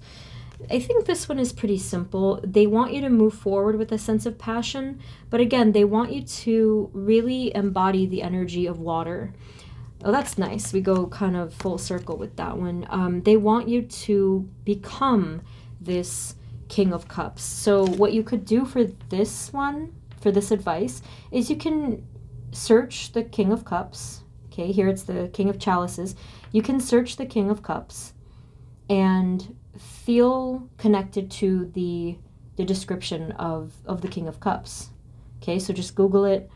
I think this one is pretty simple. They want you to move forward with a sense of passion, but again, they want you to really embody the energy of water. Oh, that's nice. We go kind of full circle with that one. They want you to become this King of Cups. So what you could do for this one, for this advice, is you can search the King of Cups. Okay, here it's the King of Chalices. You can search the King of Cups and feel connected to the description of the King of Cups. Okay, so just Google it,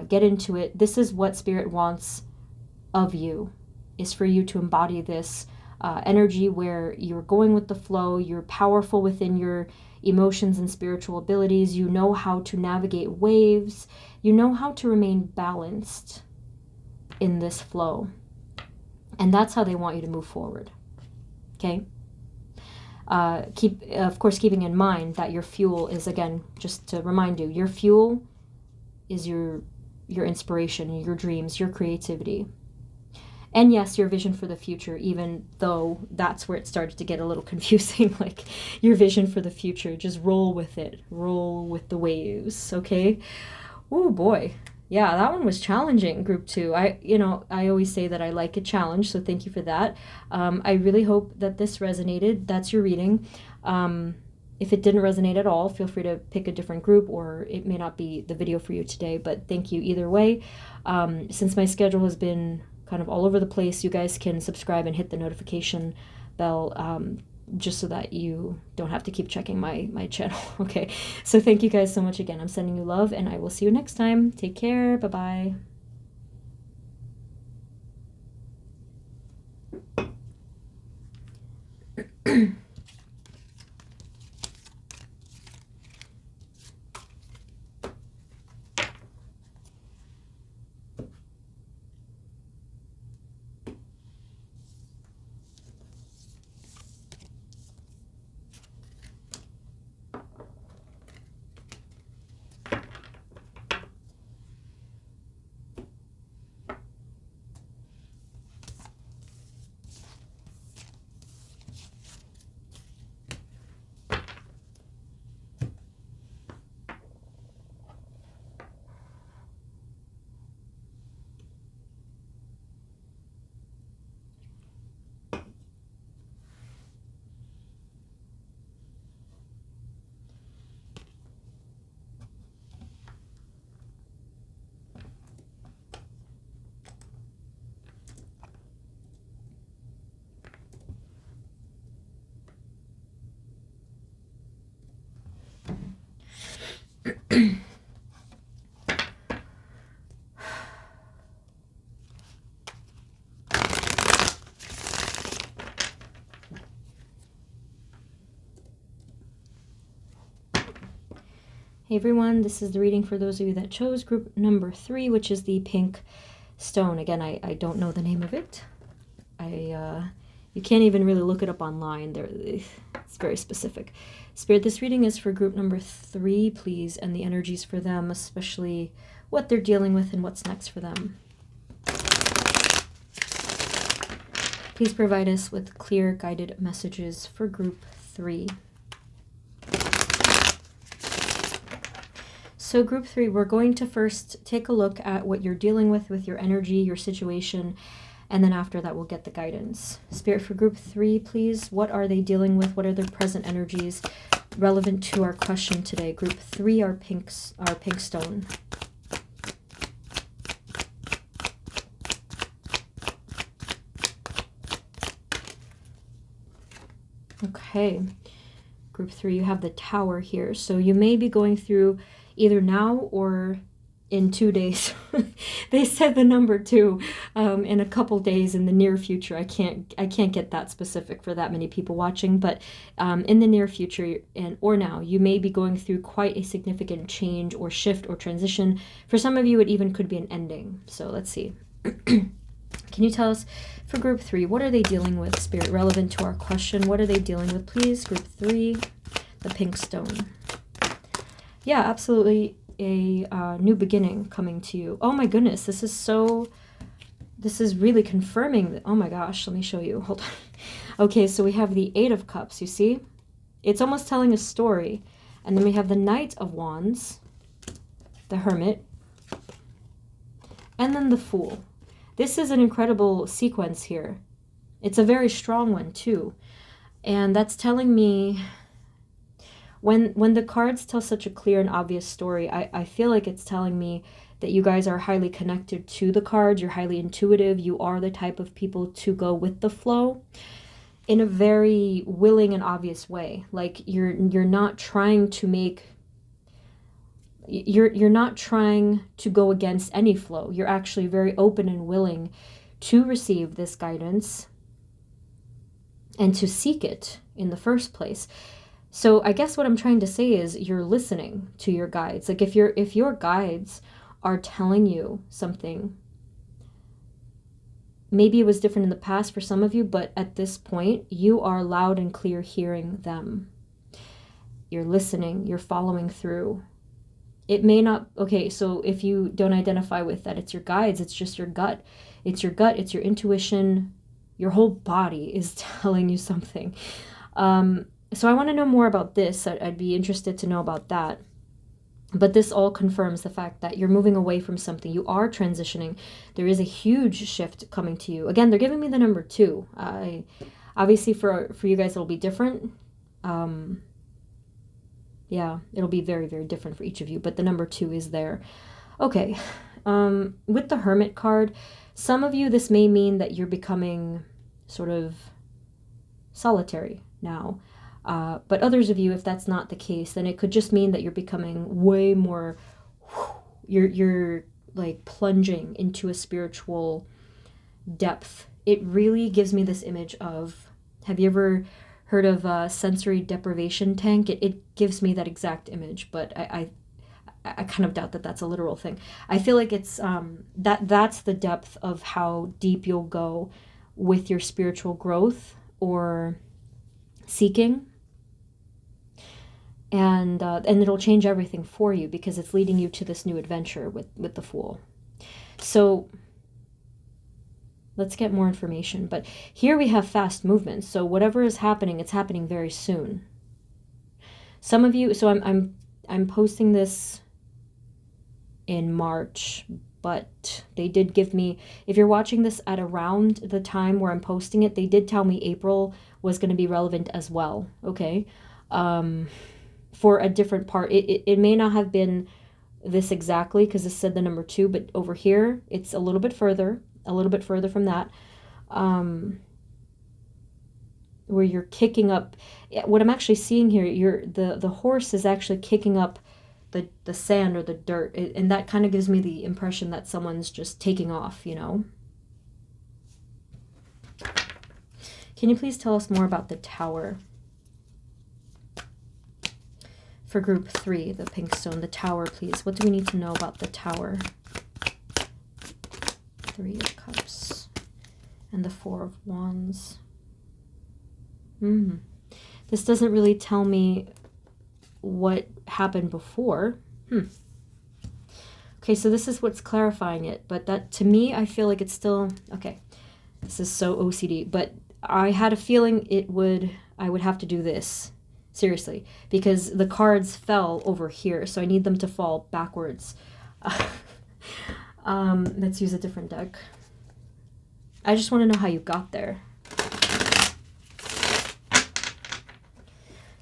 get into it. This is what Spirit wants of you, is for you to embody this energy where you're going with the flow, you're powerful within your emotions and spiritual abilities, you know how to navigate waves, you know how to remain balanced in this flow. And that's how they want you to move forward. Okay? Of course, keeping in mind that your fuel is, again, just to remind you, your fuel is your inspiration, your dreams, your creativity. And yes, your vision for the future, even though that's where it started to get a little confusing, like your vision for the future, just roll with it, roll with the waves, okay? Oh boy. Yeah, that one was challenging, group 2. I always say that I like a challenge, so thank you for that. I really hope that this resonated. That's your reading. If it didn't resonate at all, feel free to pick a different group, or it may not be the video for you today, but thank you either way. Since my schedule has been kind of all over the place, you guys can subscribe and hit the notification bell, just so that you don't have to keep checking my channel. Okay, so thank you guys so much again. I'm sending you love, and I will see you next time. Take care. Bye-bye. Hey everyone, this is the reading for those of you that chose group number 3, which is the pink stone. Again, I don't know the name of it. You can't even really look it up online. It's very specific. Spirit, this reading is for group number 3, please, and the energies for them, especially what they're dealing with and what's next for them. Please provide us with clear, guided messages for group 3. So group 3, we're going to first take a look at what you're dealing with your energy, your situation, and then after that we'll get the guidance. Spirit, for group 3, please, what are they dealing with? What are their present energies relevant to our question today? Group 3 are pink stone. Okay. Group 3, you have the Tower here. So you may be going through either now or in 2 days. They said the number 2 in a couple days in the near future. I can't get that specific for that many people watching, but in the near future or now, you may be going through quite a significant change or shift or transition. For some of you, it even could be an ending. So let's see. Can you tell us for group 3, what are they dealing with, Spirit, relevant to our question? What are they dealing with, please? Group 3, the pink stone. Yeah, absolutely a new beginning coming to you. Oh my goodness, this is really confirming that. Oh my gosh, let me show you. Hold on. Okay, so we have the 8 of Cups, you see? It's almost telling a story. And then we have the Knight of Wands, the Hermit, and then the Fool. This is an incredible sequence here. It's a very strong one too. And that's telling me, when the cards tell such a clear and obvious story, I feel like it's telling me that you guys are highly connected to the cards. You're highly intuitive. You are the type of people to go with the flow in a very willing and obvious way. Like you're not trying to make... You're not trying to go against any flow. You're actually very open and willing to receive this guidance and to seek it in the first place. So I guess what I'm trying to say is you're listening to your guides. Like if your guides are telling you something, maybe it was different in the past for some of you, but at this point you are loud and clear hearing them. You're listening, you're following through. It may not, okay, so if you don't identify with that, it's your guides, it's just your gut. It's your gut, it's your intuition. Your whole body is telling you something. So I want to know more about this. I'd be interested to know about that. But this all confirms the fact that you're moving away from something. You are transitioning. There is a huge shift coming to you. Again, they're giving me the number 2. Obviously, for you guys, it'll be different. Yeah, it'll be very, very different for each of you. But the number 2 is there. Okay. With the Hermit card, some of you, this may mean that you're becoming sort of solitary now. But others of you, if that's not the case, then it could just mean that you're becoming way more, you're like plunging into a spiritual depth. It really gives me this image of, have you ever heard of a sensory deprivation tank? It gives me that exact image, but I kind of doubt that that's a literal thing. I feel like it's that's the depth of how deep you'll go with your spiritual growth or seeking. And it'll change everything for you because it's leading you to this new adventure with the Fool. So let's get more information. But here we have fast movements. So whatever is happening, it's happening very soon. Some of you, so I'm posting this in March, but they did give me, if you're watching this at around the time where I'm posting it, they did tell me April was going to be relevant as well. Okay. For a different part. It may not have been this exactly because it said the number 2, but over here it's a little bit further from that, where you're kicking up. What I'm actually seeing here, the horse is actually kicking up the sand or the dirt. And that kind of gives me the impression that someone's just taking off, you know? Can you please tell us more about the Tower? For group 3, the pink stone, the Tower, please. What do we need to know about the Tower? 3 of Cups and the 4 of Wands. This doesn't really tell me what happened before. Okay, so this is what's clarifying it, but that, to me, I feel like it's still, okay, this is so OCD, but I had a feeling I would have to do this, seriously, because the cards fell over here, so I need them to fall backwards. Let's use a different deck. I just want to know how you got there.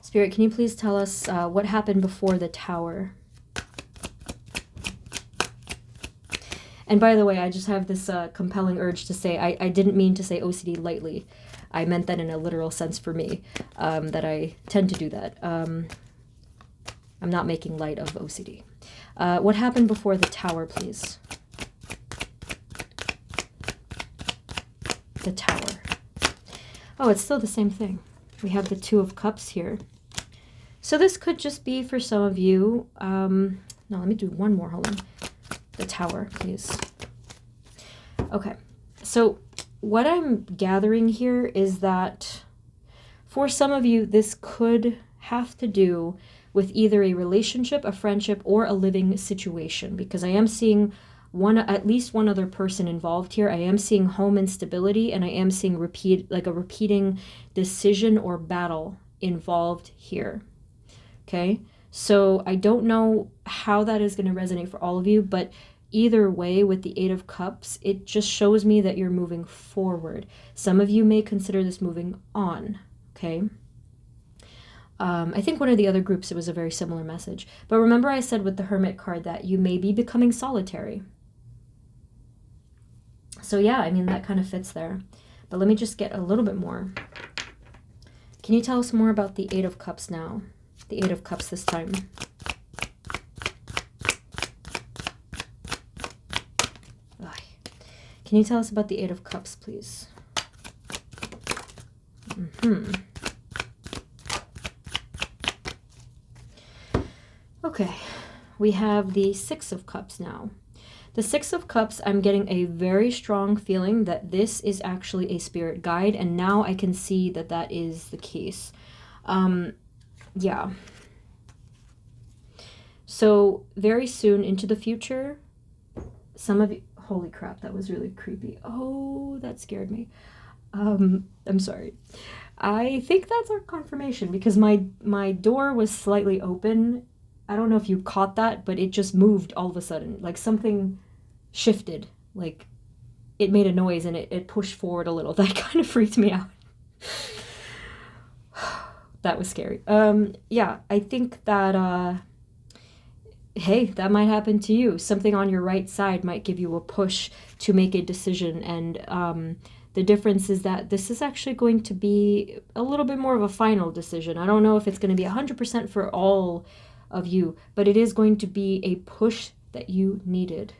Spirit, can you please tell us what happened before the Tower? And by the way, I just have this compelling urge to say, I didn't mean to say OCD lightly. I meant that in a literal sense for me, that I tend to do that. I'm not making light of OCD. What happened before the Tower, please? The Tower. Oh, it's still the same thing. We have the 2 of Cups here. So this could just be for some of you. No, let me do one more. Hold on. The Tower, please. Okay. So what I'm gathering here is that for some of you, this could have to do with either a relationship, a friendship, or a living situation, because I am seeing at least one other person involved here. I am seeing home instability, and I am seeing a repeating decision or battle involved here. Okay, so I don't know how that is going to resonate for all of you, but either way, with the 8 of Cups, it just shows me that you're moving forward. Some of you may consider this moving on, okay? I think one of the other groups, it was a very similar message. But remember I said with the Hermit card that you may be becoming solitary. So yeah, I mean, that kind of fits there. But let me just get a little bit more. Can you tell us more about the 8 of Cups now? The 8 of Cups this time. Can you tell us about the 8 of Cups, please? Okay, we have the 6 of Cups now. The 6 of Cups, I'm getting a very strong feeling that this is actually a spirit guide, and now I can see that that is the case. Yeah. So very soon into the future, some of you, holy crap, that was really creepy. Oh, that scared me. I'm sorry. I think that's our confirmation, because my door was slightly open. I don't know if you caught that, but it just moved all of a sudden. Like something shifted. Like it made a noise and it pushed forward a little. That kind of freaked me out. That was scary. Yeah, I think that, hey, that might happen to you. Something on your right side might give you a push to make a decision. And the difference is that this is actually going to be a little bit more of a final decision. I don't know if it's going to be 100% for all of you, but it is going to be a push that you needed.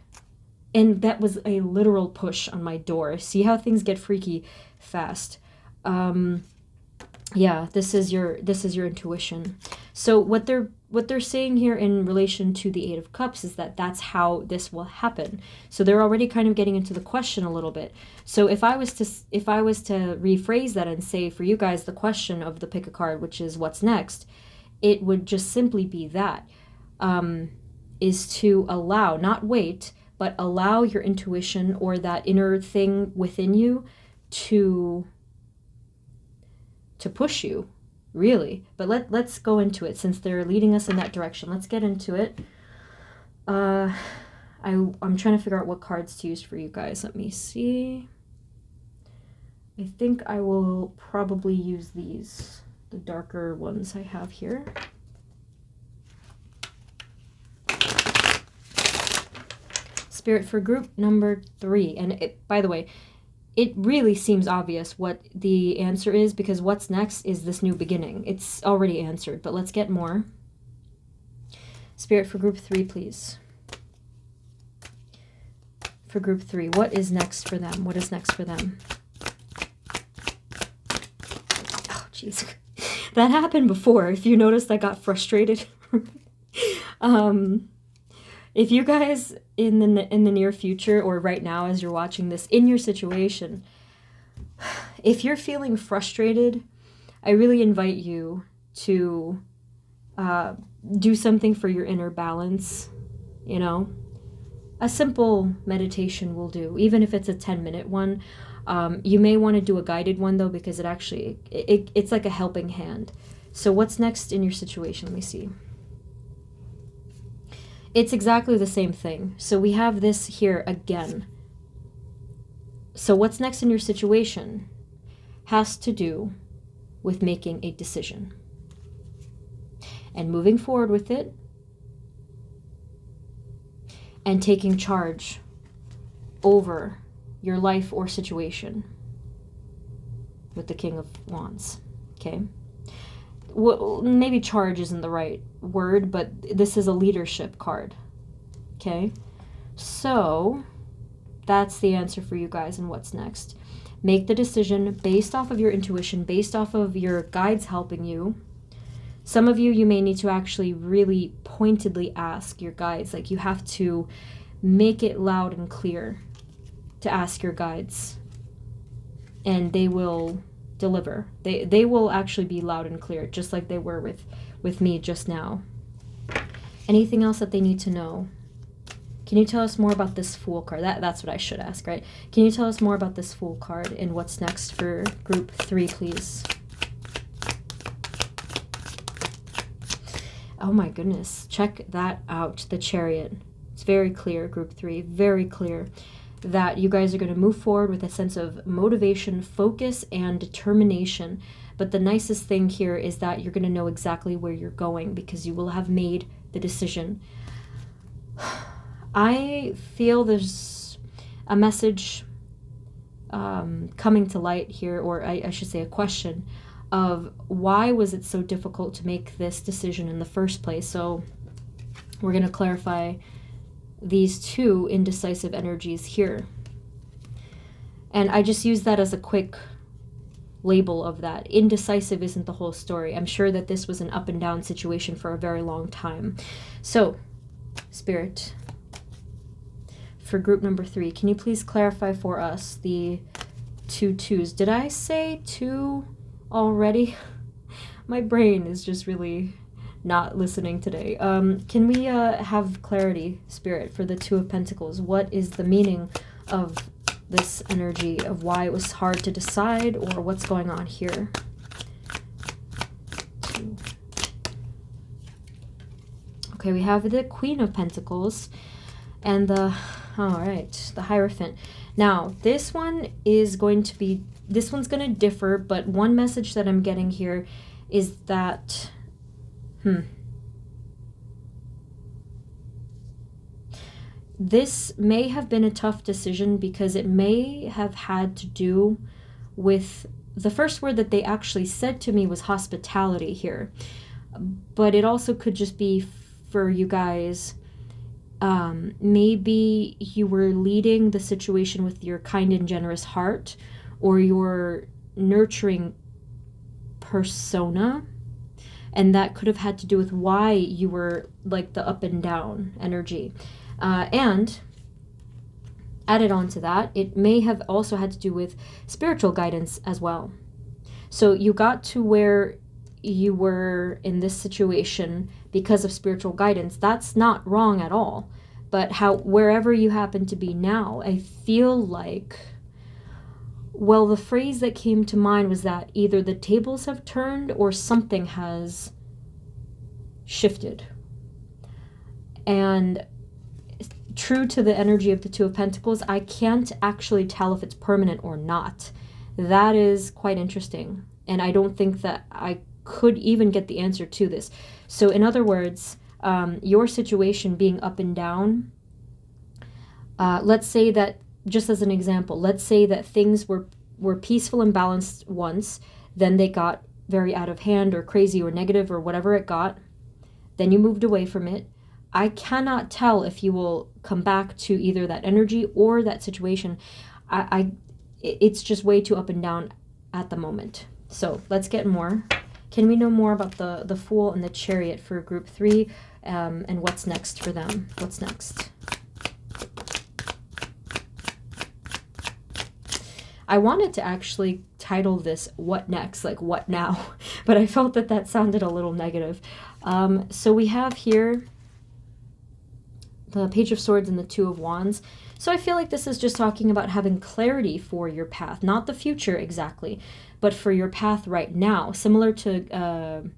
And that was a literal push on my door. See how things get freaky fast. Yeah, this is your intuition. So what they're saying here in relation to the 8 of Cups is that that's how this will happen. So they're already kind of getting into the question a little bit. So if I was to rephrase that and say for you guys the question of the pick a card, which is what's next, it would just simply be that, is to allow, not wait, but allow your intuition or that inner thing within you to push you, really. But let's go into it, since they're leading us in that direction. Let's get into it. I'm trying to figure out what cards to use for you guys. Let me see. I think I will probably use these, the darker ones I have here. Spirit for group number 3. And by the way, it really seems obvious what the answer is, because what's next is this new beginning. It's already answered, but let's get more. Spirit, for group 3, please. For group 3, what is next for them? What is next for them? Oh, jeez. That happened before. If you noticed, I got frustrated. If you guys in the near future, or right now as you're watching this, in your situation, if you're feeling frustrated, I really invite you to do something for your inner balance. You know, a simple meditation will do, even if it's a 10-minute one. You may want to do a guided one though, because it's like a helping hand. So what's next in your situation? Let me see. It's exactly the same thing. So we have this here again. So what's next in your situation has to do with making a decision and moving forward with it and taking charge over your life or situation with the King of Wands. Okay. Well, maybe charge isn't the right word, but this is a leadership card. Okay. So that's the answer for you guys. And what's next? Make the decision based off of your intuition, based off of your guides helping you. Some of you may need to actually really pointedly ask your guides. Like, you have to make it loud and clear to ask your guides, and they will deliver. They will actually be loud and clear, just like they were with me just now. Anything else that they need to know? Can you tell us more about this Fool card? That's what I should ask, right? Can you tell us more about this Fool card and what's next for group 3, please? Oh my goodness, check that out, the Chariot. It's very clear, group 3, very clear that you guys are going to move forward with a sense of motivation, focus, and determination. But the nicest thing here is that you're going to know exactly where you're going because you will have made the decision. I feel there's a message coming to light here, or I should say a question of why was it so difficult to make this decision in the first place. So we're going to clarify these two indecisive energies here. And I just use that as a quick label of that. Indecisive isn't the whole story. I'm sure that this was an up and down situation for a very long time. So, Spirit, for group number 3, can you please clarify for us the 2 2s? Did I say 2 already? My brain is just really not listening today. Can we have clarity, Spirit, for the 2 of Pentacles? What is the meaning of this energy, of why it was hard to decide, or what's going on here? 2. Okay, we have the Queen of Pentacles and the, all right, the Hierophant. Now, this one is going to be, this one's going to differ, but one message that I'm getting here is that, this may have been a tough decision because it may have had to do with the first word that they actually said to me was hospitality here. But it also could just be for you guys, maybe you were leading the situation with your kind and generous heart or your nurturing persona. And that could have had to do with why you were like the up and down energy. And added on to that, it may have also had to do with spiritual guidance as well. So you got to where you were in this situation because of spiritual guidance. That's not wrong at all. But wherever you happen to be now, I feel like, well, the phrase that came to mind was that either the tables have turned or something has shifted. And true to the energy of the 2 of Pentacles, I can't actually tell if it's permanent or not. That is quite interesting. And I don't think that I could even get the answer to this. So in other words, your situation being up and down, let's say that, just as an example, let's say that things were peaceful and balanced once, then they got very out of hand or crazy or negative or whatever it got, then you moved away from it. I cannot tell if you will come back to either that energy or that situation. It's just way too up and down at the moment. So let's get more. Can we know more about the Fool and the Chariot for group 3, and what's next for them? What's next? I wanted to actually title this "What Next?" like what now, but I felt that that sounded a little negative. So we have here the Page of Swords and the Two of Wands. So I feel like this is just talking about having clarity for your path, not the future exactly, but for your path right now. Similar to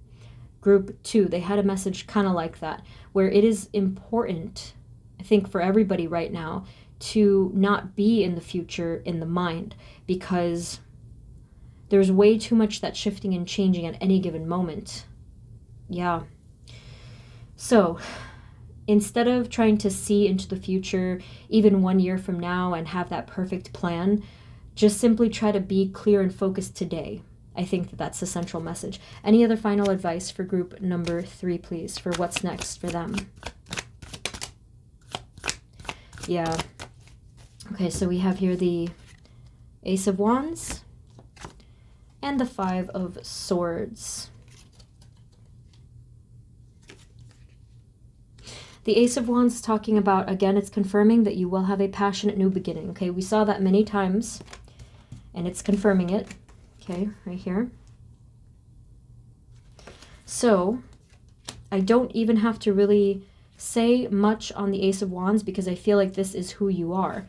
group 2, they had a message kind of like that, where it is important, I think, for everybody right now to not be in the future in the mind, because there's way too much that's shifting and changing at any given moment. Yeah. So instead of trying to see into the future, even 1 year from now, and have that perfect plan, just simply try to be clear and focused today. I think that that's the central message. Any other final advice for group number 3, please, for what's next for them? Yeah. Okay, so we have here the Ace of Wands and the Five of Swords. The Ace of Wands is talking about, again, it's confirming that you will have a passionate new beginning. Okay, we saw that many times, and it's confirming it. Okay, right here. So I don't even have to really say much on the Ace of Wands, because I feel like this is who you are.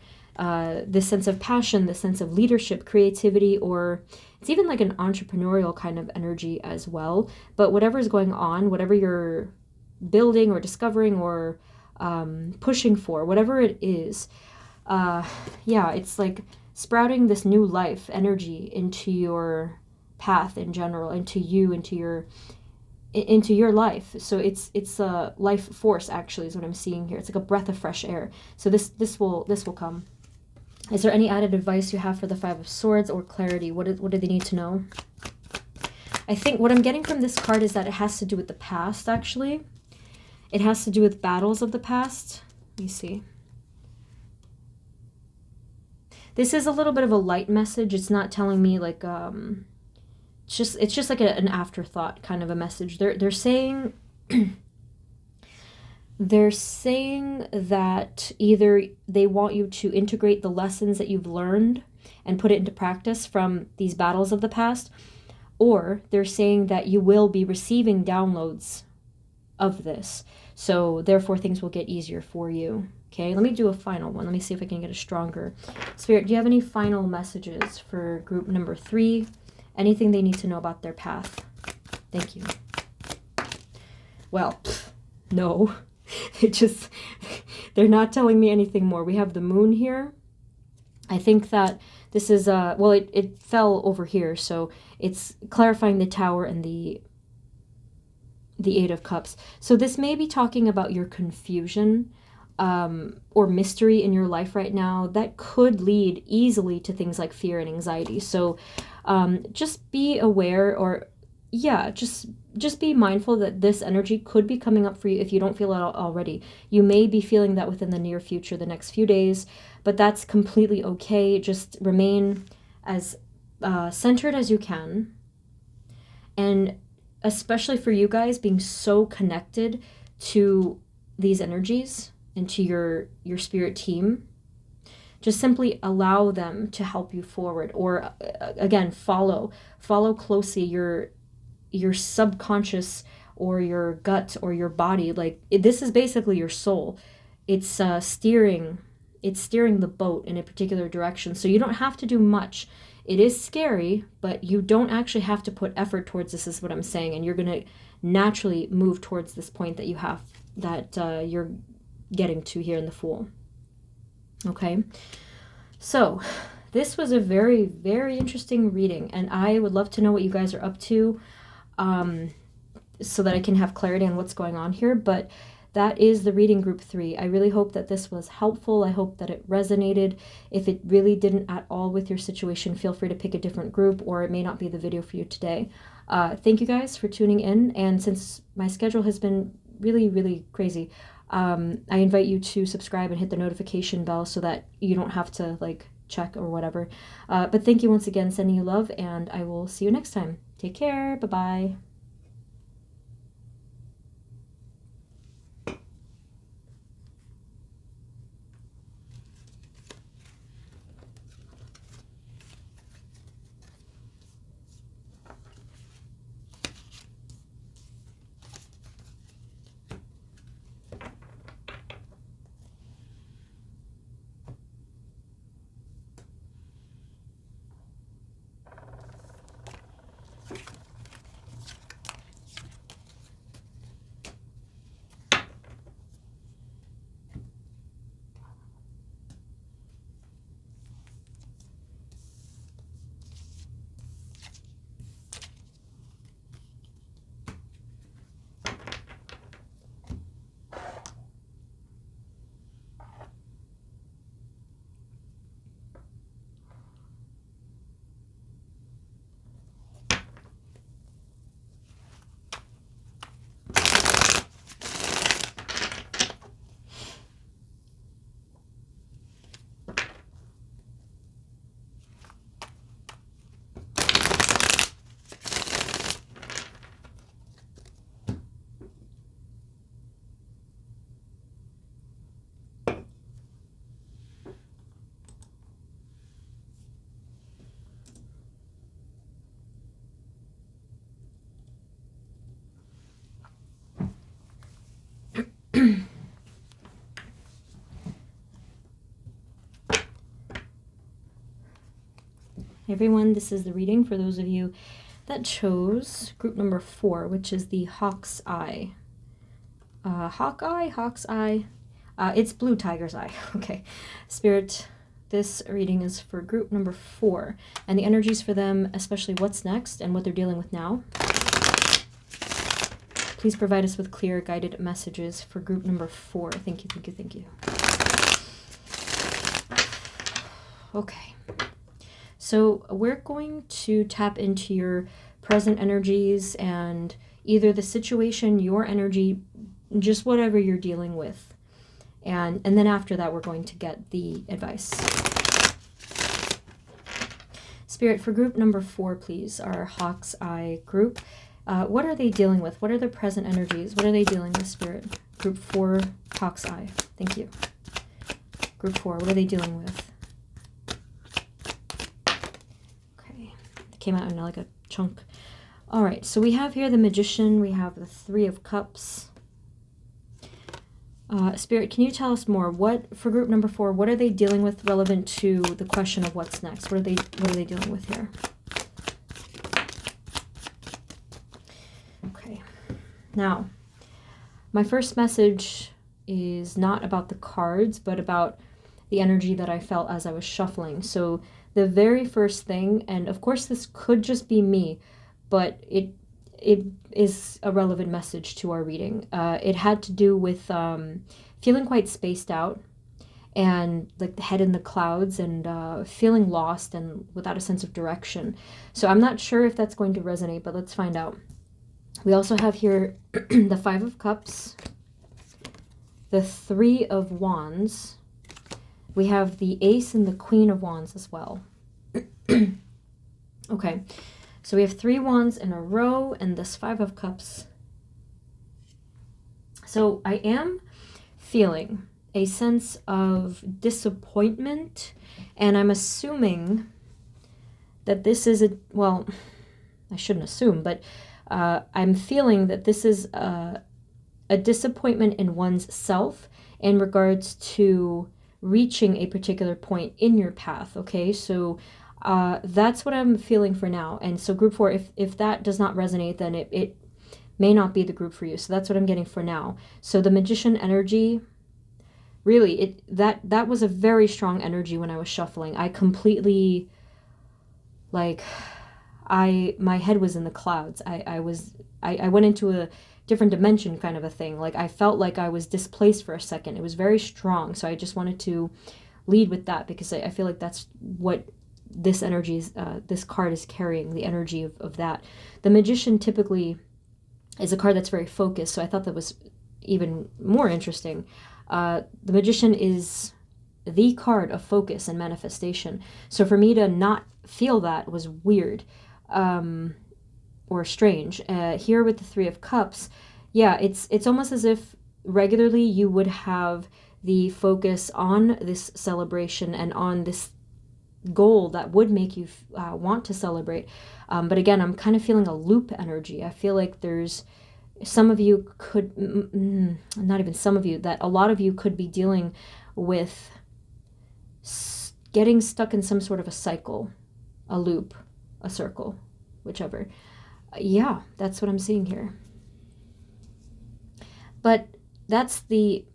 This sense of passion, this sense of leadership, creativity, or it's even like an entrepreneurial kind of energy as well. But whatever's going on, whatever you're building or discovering or pushing for, whatever it is, yeah, it's like sprouting this new life energy into your path in general, into you, into your life. So it's a life force, actually, is what I'm seeing here. It's like a breath of fresh air. So this will come. Is there any added advice you have for the Five of Swords, or clarity? What do they need to know? I think what I'm getting from this card is that it has to do with the past, actually. It has to do with battles of the past. Let me see. This is a little bit of a light message. It's not telling me like it's just like an afterthought kind of a message. They're saying they're saying that either they want you to integrate the lessons that you've learned and put it into practice from these battles of the past, or they're saying that you will be receiving downloads of this. So therefore things will get easier for you. Okay, let me do a final one. Let me see if I can get a stronger. Spirit, do you have any final messages for group number 3? Anything they need to know about their path? Thank you. Well, no. They're not telling me anything more. We have the Moon here. I think that this is, well, it fell over here, so it's clarifying the Tower and the Eight of Cups. So this may be talking about your confusion or mystery in your life right now that could lead easily to things like fear and anxiety. So just be aware, or yeah, just be mindful that this energy could be coming up for you if you don't feel it already. You may be feeling that within the near future, the next few days, but that's completely okay. Just remain as centered as you can. And especially for you guys being so connected to these energies and to your spirit team, just simply allow them to help you forward. Or again, follow closely your subconscious or your gut or your body. Like this is basically your soul. It's steering the boat in a particular direction. So you don't have to do much. It is scary, but you don't actually have to put effort towards this, is what I'm saying. And you're going to naturally move towards this point that you have, that you're getting to here in the Fool. Okay. So this was a very, very interesting reading, and I would love to know what you guys are up to, so that I can have clarity on what's going on here. But that is the reading group 3. I really hope that this was helpful. I hope that it resonated. If it really didn't at all with your situation, feel free to pick a different group, or it may not be the video for you today. Thank you guys for tuning in. And since my schedule has been really, really crazy, I invite you to subscribe and hit the notification bell so that you don't have to like check or whatever. But thank you once again, sending you love, and I will see you next time. Take care. Bye-bye. Hey everyone, this is the reading for those of you that chose group number 4, which is the Hawk's Eye. Hawk's Eye. It's blue tiger's eye. Okay. Spirit, this reading is for group number 4, and the energies for them, especially what's next and what they're dealing with now. Please provide us with clear, guided messages for group number 4. Thank you, thank you, thank you. Okay. So we're going to tap into your present energies and either the situation, your energy, just whatever you're dealing with. And then after that, we're going to get the advice. Spirit, for group number 4, please, our Hawk's Eye group. What are they dealing with? What are their present energies? What are they dealing with, Spirit? Group 4, Hawk's Eye. Thank you. Group 4, what are they dealing with? Came out in like a chunk. All right, so we have here the Magician, we have the 3 of Cups. Spirit, can you tell us more? What, for group number 4, what are they dealing with relevant to the question of what's next? What are they dealing with here? Okay. Now, my first message is not about the cards, but about the energy that I felt as I was shuffling. So the very first thing, and of course this could just be me, but it is a relevant message to our reading. It had to do with feeling quite spaced out and like the head in the clouds and feeling lost and without a sense of direction. So I'm not sure if that's going to resonate, but let's find out. We also have here the 5 of Cups, the 3 of Wands. We have the Ace and the Queen of Wands as well. Okay, so we have 3 Wands in a row and this 5 of Cups. So I am feeling a sense of disappointment, and I'm assuming that this is well, I shouldn't assume, but I'm feeling that this is a disappointment in one's self in regards to reaching a particular point in your path. Okay, so that's what I'm feeling for now. And so group 4, if that does not resonate, then it may not be the group for you. So that's what I'm getting for now. So the Magician energy, really, that was a very strong energy when I was shuffling. I completely, like, my head was in the clouds. I went into a different dimension kind of a thing. Like I felt like I was displaced for a second. It was very strong. So I just wanted to lead with that because I feel like that's what this energy is, this card is carrying, the energy of that. The Magician typically is a card that's very focused. So I thought that was even more interesting, the Magician is the card of focus and manifestation. So for me to not feel that was weird, or strange. Here with the Three of Cups, yeah, it's almost as if regularly you would have the focus on this celebration and on this goal that would make you want to celebrate. But again, I'm kind of feeling a loop energy. I feel like there's some of you could, not even some of you, that a lot of you could be dealing with getting stuck in some sort of a cycle, a loop, a circle, whichever. Yeah, that's what I'm seeing here. But that's the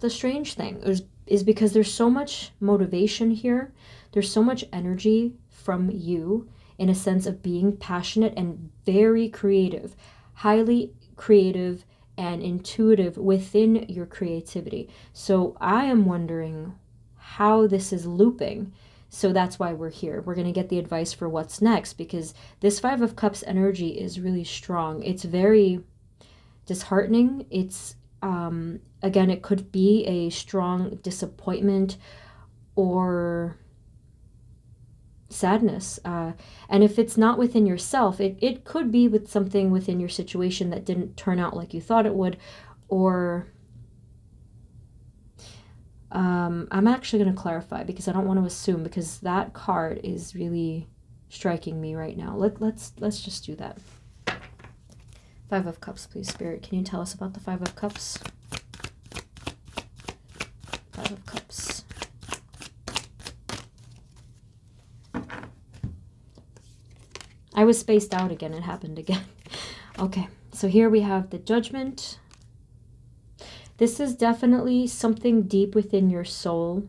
strange thing, is because there's so much motivation here. There's so much energy from you in a sense of being passionate and very creative, highly creative and intuitive within your creativity. So I am wondering how this is looping. So that's why we're here. We're going to get the advice for what's next, because this Five of Cups energy is really strong. It's very disheartening. It's, again, it could be a strong disappointment or sadness. And if it's not within yourself, it could be with something within your situation that didn't turn out like you thought it would, or I'm actually going to clarify because I don't want to assume, because that card is really striking me right now. Let's just do that. Five of Cups, please, Spirit. Can you tell us about the Five of Cups? Five of Cups. I was spaced out again. It happened again. Okay, so here we have the Judgment. This is definitely something deep within your soul.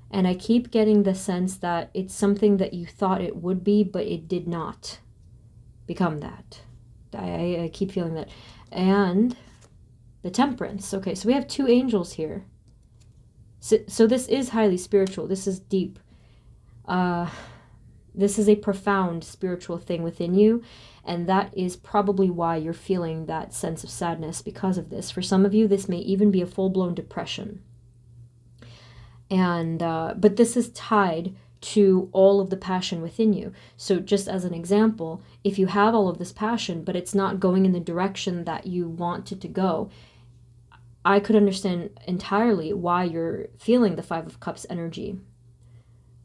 And I keep getting the sense that it's something that you thought it would be, but it did not become that. I keep feeling that. And the Temperance. Okay, so we have two angels here. So this is highly spiritual. This is deep. This is a profound spiritual thing within you. And that is probably why you're feeling that sense of sadness because of this. For some of you, this may even be a full-blown depression. And but this is tied to all of the passion within you. So just as an example, if you have all of this passion, but it's not going in the direction that you want it to go, I could understand entirely why you're feeling the Five of Cups energy.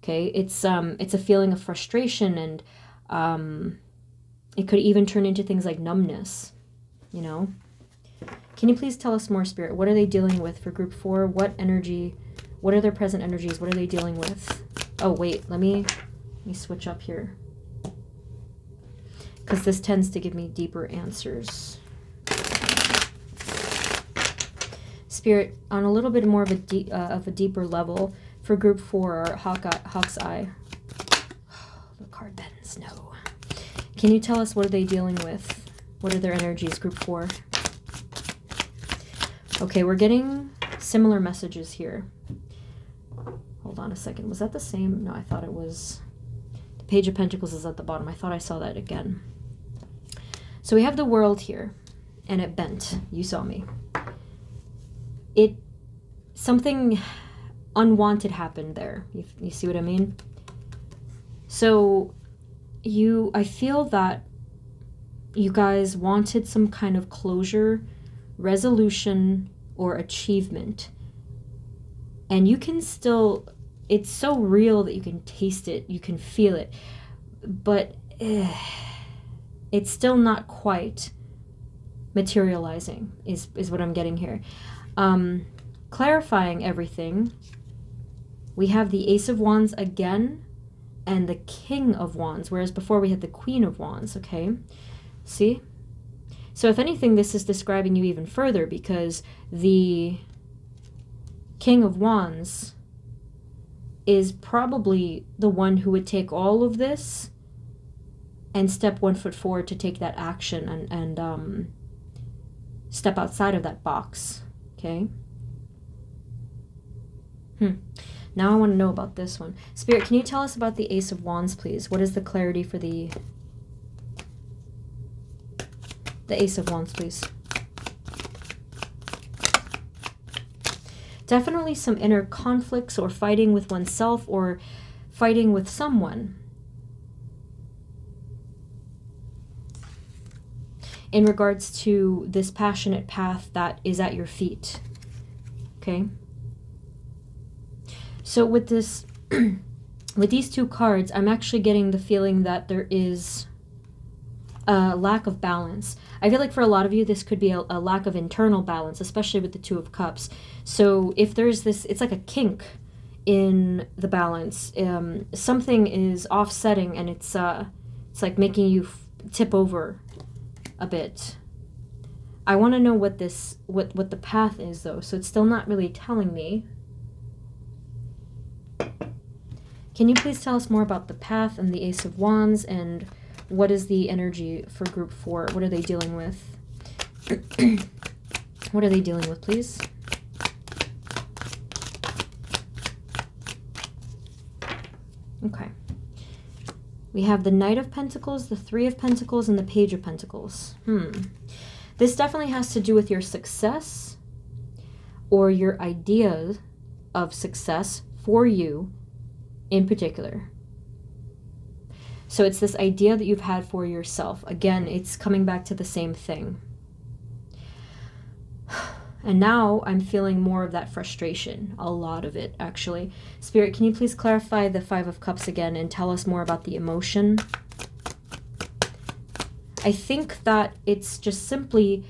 Okay, it's a feeling of frustration, and it could even turn into things like numbness, you know. Can you please tell us more, Spirit? What are they dealing with for group 4? What energy, what are their present energies? What are they dealing with? Oh, wait, let me switch up here, because this tends to give me deeper answers. Spirit, on a little bit more of a deeper level, for group 4, Hawk's Eye. The card bends, no. Can you tell us what are they dealing with? What are their energies, group 4? Okay, we're getting similar messages here. Hold on a second. Was that the same? No, I thought it was. The Page of Pentacles is at the bottom. I thought I saw that again. So we have the World here, and it bent. You saw me. Something unwanted happened there. You see what I mean? So I feel that you guys wanted some kind of closure, resolution, or achievement. And you can still, it's so real that you can taste it, you can feel it, but it's still not quite materializing, is what I'm getting here. Clarifying everything, we have the Ace of Wands again, and the King of Wands, whereas before we had the Queen of Wands, okay? See? So if anything, this is describing you even further, because the King of Wands is probably the one who would take all of this and step 1 foot forward to take that action and step outside of that box, okay? Now I want to know about this one. Spirit, can you tell us about the Ace of Wands, please? What is the clarity for the The Ace of Wands, please. Definitely some inner conflicts or fighting with oneself or fighting with someone in regards to this passionate path that is at your feet. Okay? So with this, with these two cards, I'm actually getting the feeling that there is a lack of balance. I feel like for a lot of you, this could be a lack of internal balance, especially with the Two of Cups. So if there's this, it's like a kink in the balance. Something is offsetting, and it's like making you tip over a bit. I want to know what this, what the path is, though. So it's still not really telling me. Can you please tell us more about the path and the Ace of Wands, and what is the energy for group 4? What are they dealing with? What are they dealing with, please? Okay. We have the Knight of Pentacles, the Three of Pentacles, and the Page of Pentacles. This definitely has to do with your success or your idea of success for you in particular. So it's this idea that you've had for yourself. Again, it's coming back to the same thing. And now I'm feeling more of that frustration, a lot of it, actually. Spirit, can you please clarify the Five of Cups again and tell us more about the emotion? I think that it's just simply,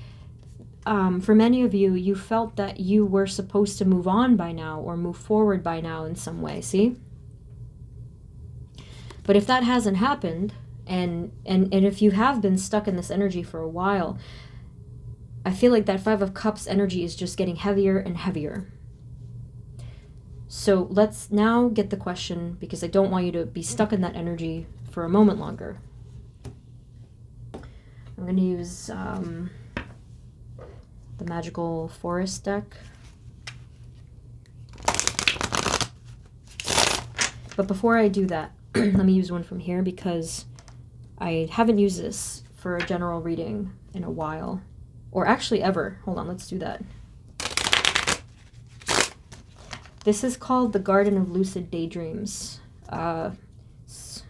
for many of you, you felt that you were supposed to move on by now or move forward by now in some way, see? But if that hasn't happened, and if you have been stuck in this energy for a while, I feel like that Five of Cups energy is just getting heavier and heavier. So let's now get the question, because I don't want you to be stuck in that energy for a moment longer. I'm going to use the Magical Forest deck. But before I do that, let me use one from here, because I haven't used this for a general reading in a while. Or actually ever. Hold on, let's do that. This is called the Garden of Lucid Daydreams. It's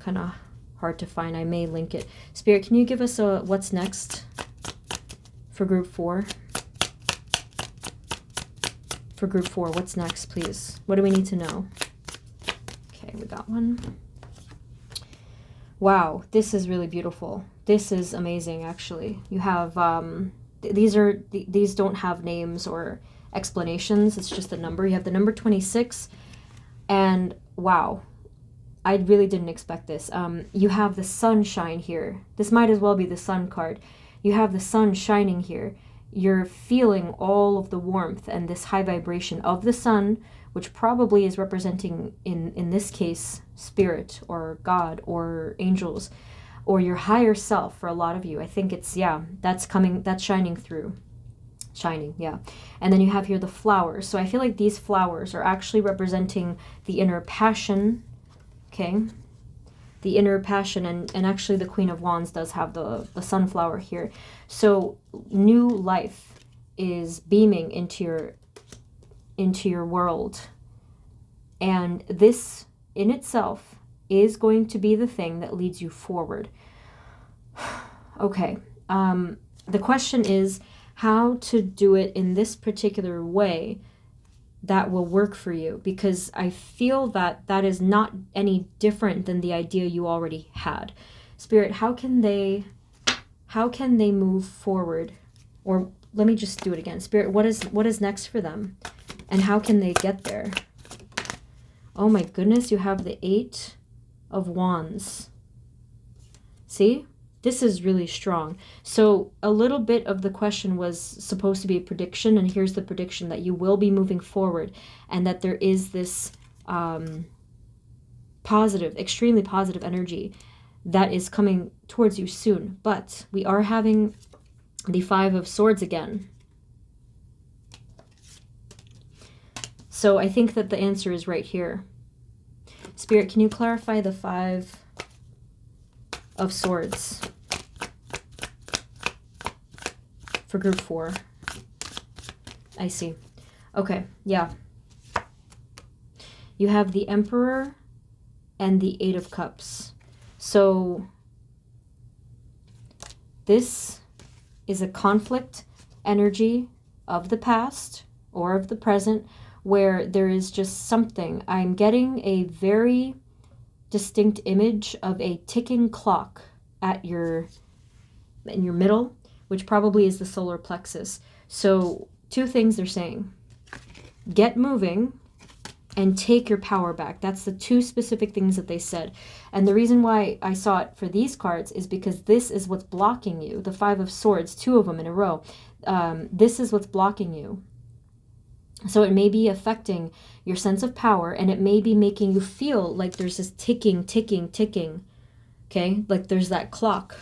kind of hard to find. I may link it. Spirit, can you give us a what's next for group 4? For group 4, what's next, please? What do we need to know? Okay, we got one. Wow, this is really beautiful. This is amazing, actually. You have, these don't have names or explanations. It's just a number. You have the number 26, and wow, I really didn't expect this. You have the sunshine here. This might as well be the sun card. You have the sun shining here. You're feeling all of the warmth and this high vibration of the sun, which probably is representing, in this case, spirit or God or angels or your higher self for a lot of you. I think it's, yeah, that's coming, that's shining through. Shining, yeah. And then you have here the flowers. So I feel like these flowers are actually representing the inner passion, okay? The inner passion, and actually the Queen of Wands does have the sunflower here. So new life is beaming into your world. And this in itself is going to be the thing that leads you forward. Okay, the question is how to do it in this particular way that will work for you, because I feel that that is not any different than the idea you already had. Spirit, how can they move forward? Or let me just do it again. Spirit, what is next for them? And how can they get there? Oh my goodness, you have the Eight of Wands. See? This is really strong. So a little bit of the question was supposed to be a prediction, and here's the prediction, that you will be moving forward and that there is this positive, extremely positive energy that is coming towards you soon. But we are having the Five of Swords again. So I think that the answer is right here. Spirit, can you clarify the Five of Swords? for group 4. I see. Okay, yeah. You have the Emperor and the 8 of Cups. So this is a conflict energy of the past or of the present, where there is just something. I'm getting a very distinct image of a ticking clock in your middle, which probably is the solar plexus. So 2 things they're saying: get moving and take your power back. That's the 2 specific things that they said. And the reason why I saw it for these cards is because this is what's blocking you. The 5 of Swords, 2 of them in a row. This is what's blocking you. So it may be affecting your sense of power, and it may be making you feel like there's this ticking, ticking, ticking. Okay? Like there's that clock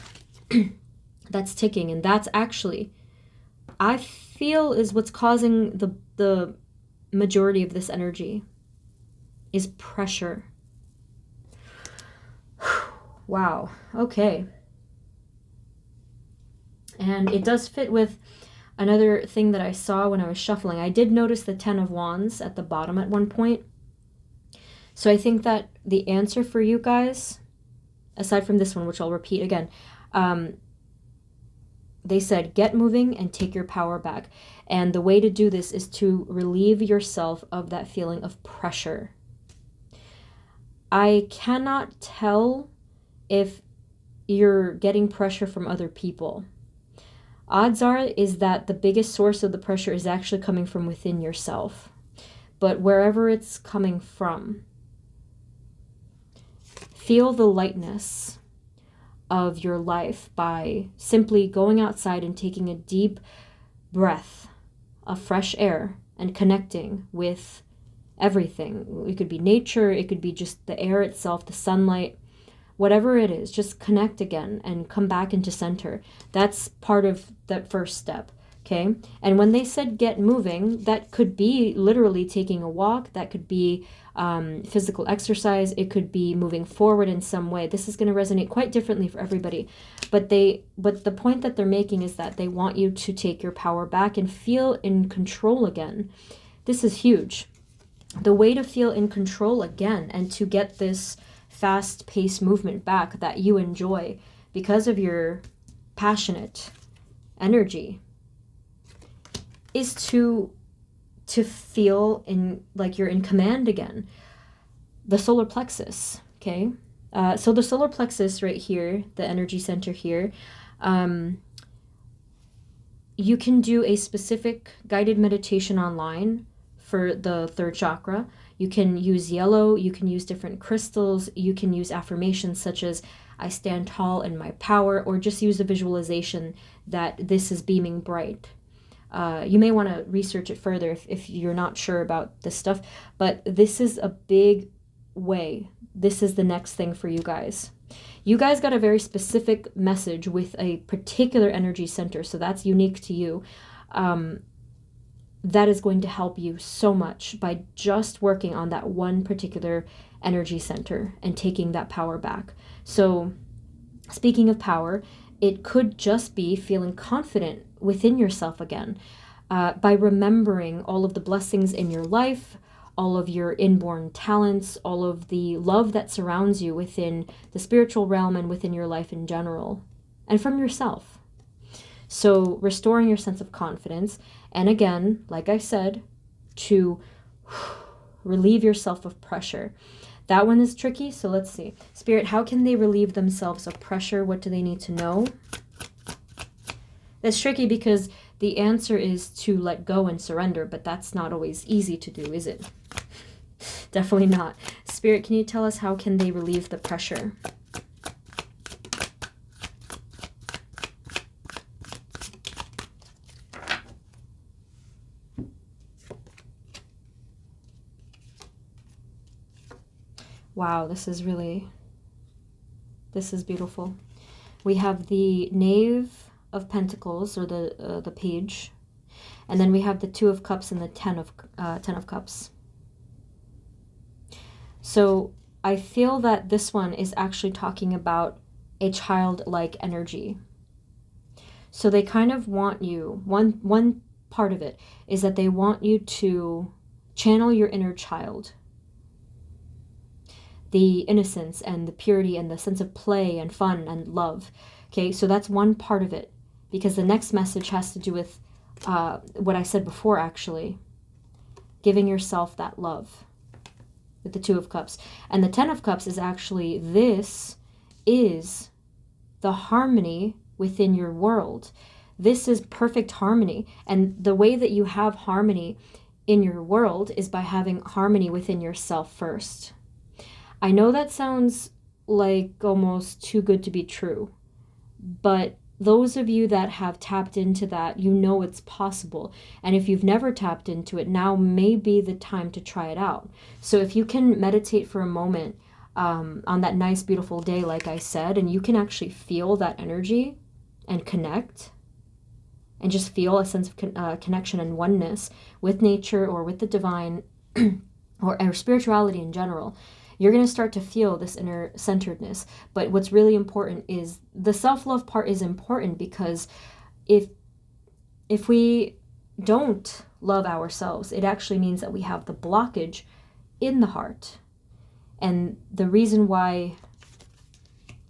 that's ticking, and that's actually, I feel, is what's causing the majority of this energy is pressure. Wow. Okay. And it does fit with another thing that I saw when I was shuffling. I did notice the 10 of Wands at the bottom at one point. So I think that the answer for you guys, aside from this one, which I'll repeat again, they said, get moving and take your power back. And the way to do this is to relieve yourself of that feeling of pressure. I cannot tell if you're getting pressure from other people. Odds are is that the biggest source of the pressure is actually coming from within yourself. But wherever it's coming from, feel the lightness of your life by simply going outside and taking a deep breath of fresh air and connecting with everything. It could be nature, it could be just the air itself, the sunlight, whatever it is. Just connect again and come back into center. That's part of that first step, okay? And when they said get moving, that could be literally taking a walk, that could be physical exercise, it could be moving forward in some way. This is going to resonate quite differently for everybody. But the point that they're making is that they want you to take your power back and feel in control again. This is huge. The way to feel in control again and to get this fast-paced movement back that you enjoy because of your passionate energy is to feel in like you're in command again. The solar plexus, okay? So the solar plexus right here, the energy center here, you can do a specific guided meditation online for the 3rd chakra. You can use yellow, you can use different crystals, you can use affirmations such as I stand tall in my power, or just use a visualization that this is beaming bright. You may want to research it further if you're not sure about this stuff, but this is a big way. This is the next thing for you guys. You guys got a very specific message with a particular energy center, so that's unique to you. That is going to help you so much by just working on that one particular energy center and taking that power back. So speaking of power, it could just be feeling confident within yourself again, by remembering all of the blessings in your life, all of your inborn talents, all of the love that surrounds you within the spiritual realm and within your life in general, and from yourself. So restoring your sense of confidence, and again, like I said, to relieve yourself of pressure. That one is tricky, so let's see. Spirit, how can they relieve themselves of pressure? What do they need to know? That's tricky because the answer is to let go and surrender, but that's not always easy to do, is it? Definitely not. Spirit, can you tell us how can they relieve the pressure? Wow, this is beautiful. We have the Knave of Pentacles, or the page, and then we have the 2 of Cups and the 10 of Cups. So I feel that this one is actually talking about a childlike energy. So they kind of want you, one part of it is that they want you to channel your inner child, the innocence and the purity and the sense of play and fun and love. Okay, so that's one part of it, because the next message has to do with what I said before, actually, giving yourself that love with the Two of Cups. And the Ten of Cups is actually, this is the harmony within your world. This is perfect harmony. And the way that you have harmony in your world is by having harmony within yourself first. I know that sounds like almost too good to be true, but those of you that have tapped into that, you know it's possible. And if you've never tapped into it, now may be the time to try it out. So if you can meditate for a moment on that nice, beautiful day, like I said, and you can actually feel that energy and connect, and just feel a sense of connection and oneness with nature or with the divine or spirituality in general, you're going to start to feel this inner centeredness. But what's really important is the self-love part is important, because if we don't love ourselves, it actually means that we have the blockage in the heart. And the reason why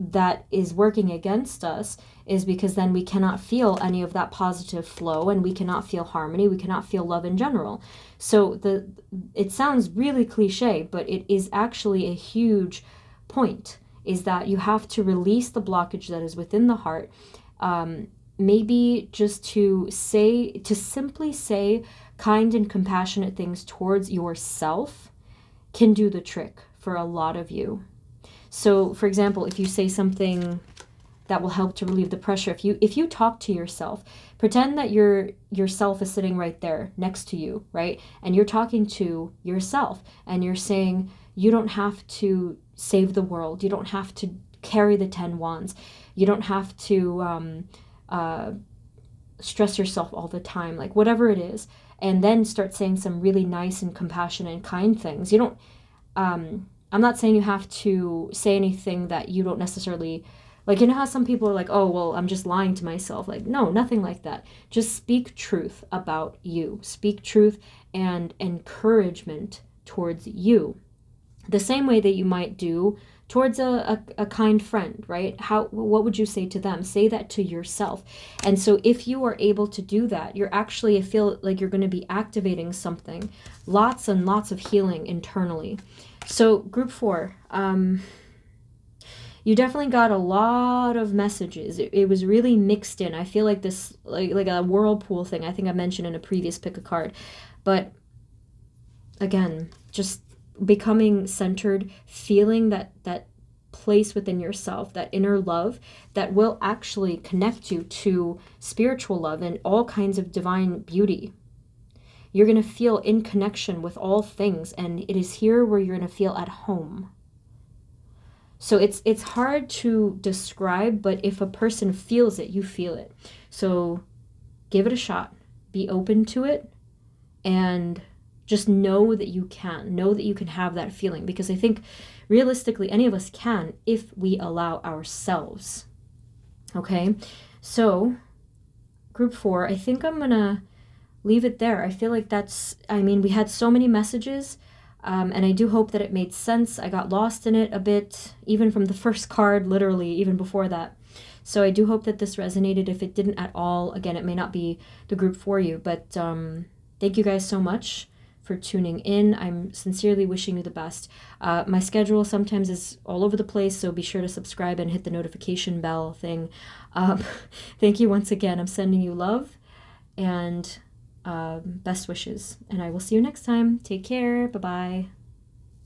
that is working against us is because then we cannot feel any of that positive flow, and we cannot feel harmony, we cannot feel love in general. So it sounds really cliche, but it is actually a huge point, is that you have to release the blockage that is within the heart. Maybe just to simply say kind and compassionate things towards yourself can do the trick for a lot of you. So, for example, if you say something that will help to relieve the pressure, if you talk to yourself, pretend that yourself is sitting right there next to you, right? And you're talking to yourself, and you're saying, you don't have to save the world. You don't have to carry the 10 wands. You don't have to stress yourself all the time, like whatever it is. And then start saying some really nice and compassionate and kind things. You don't... I'm not saying you have to say anything that you don't necessarily, like, you know how some people are like, oh, well, I'm just lying to myself. Like, no, nothing like that. Just speak truth about you. Speak truth and encouragement towards you. The same way that you might do towards a kind friend, right? What would you say to them? Say that to yourself. And so if you are able to do that, I feel like you're going to be activating something, lots and lots of healing internally. So group 4, you definitely got a lot of messages. It was really mixed in. I feel like this, like a whirlpool thing. I think I mentioned in a previous pick a card. But again, just becoming centered, feeling that place within yourself, that inner love that will actually connect you to spiritual love and all kinds of divine beauty. You're going to feel in connection with all things, and it is here where you're going to feel at home. So it's hard to describe, but if a person feels it, you feel it. So give it a shot. Be open to it, and just know that you can. Know that you can have that feeling, because I think realistically any of us can if we allow ourselves. Okay? So group 4, I think I'm going to leave it there. I feel like we had so many messages, and I do hope that it made sense. I got lost in it a bit, even from the first card, literally, even before that. So I do hope that this resonated. If it didn't at all, again, it may not be the group for you, but thank you guys so much for tuning in. I'm sincerely wishing you the best. My schedule sometimes is all over the place, so be sure to subscribe and hit the notification bell thing. Thank you once again. I'm sending you love and best wishes, and I will see you next time. Take care. Bye-bye.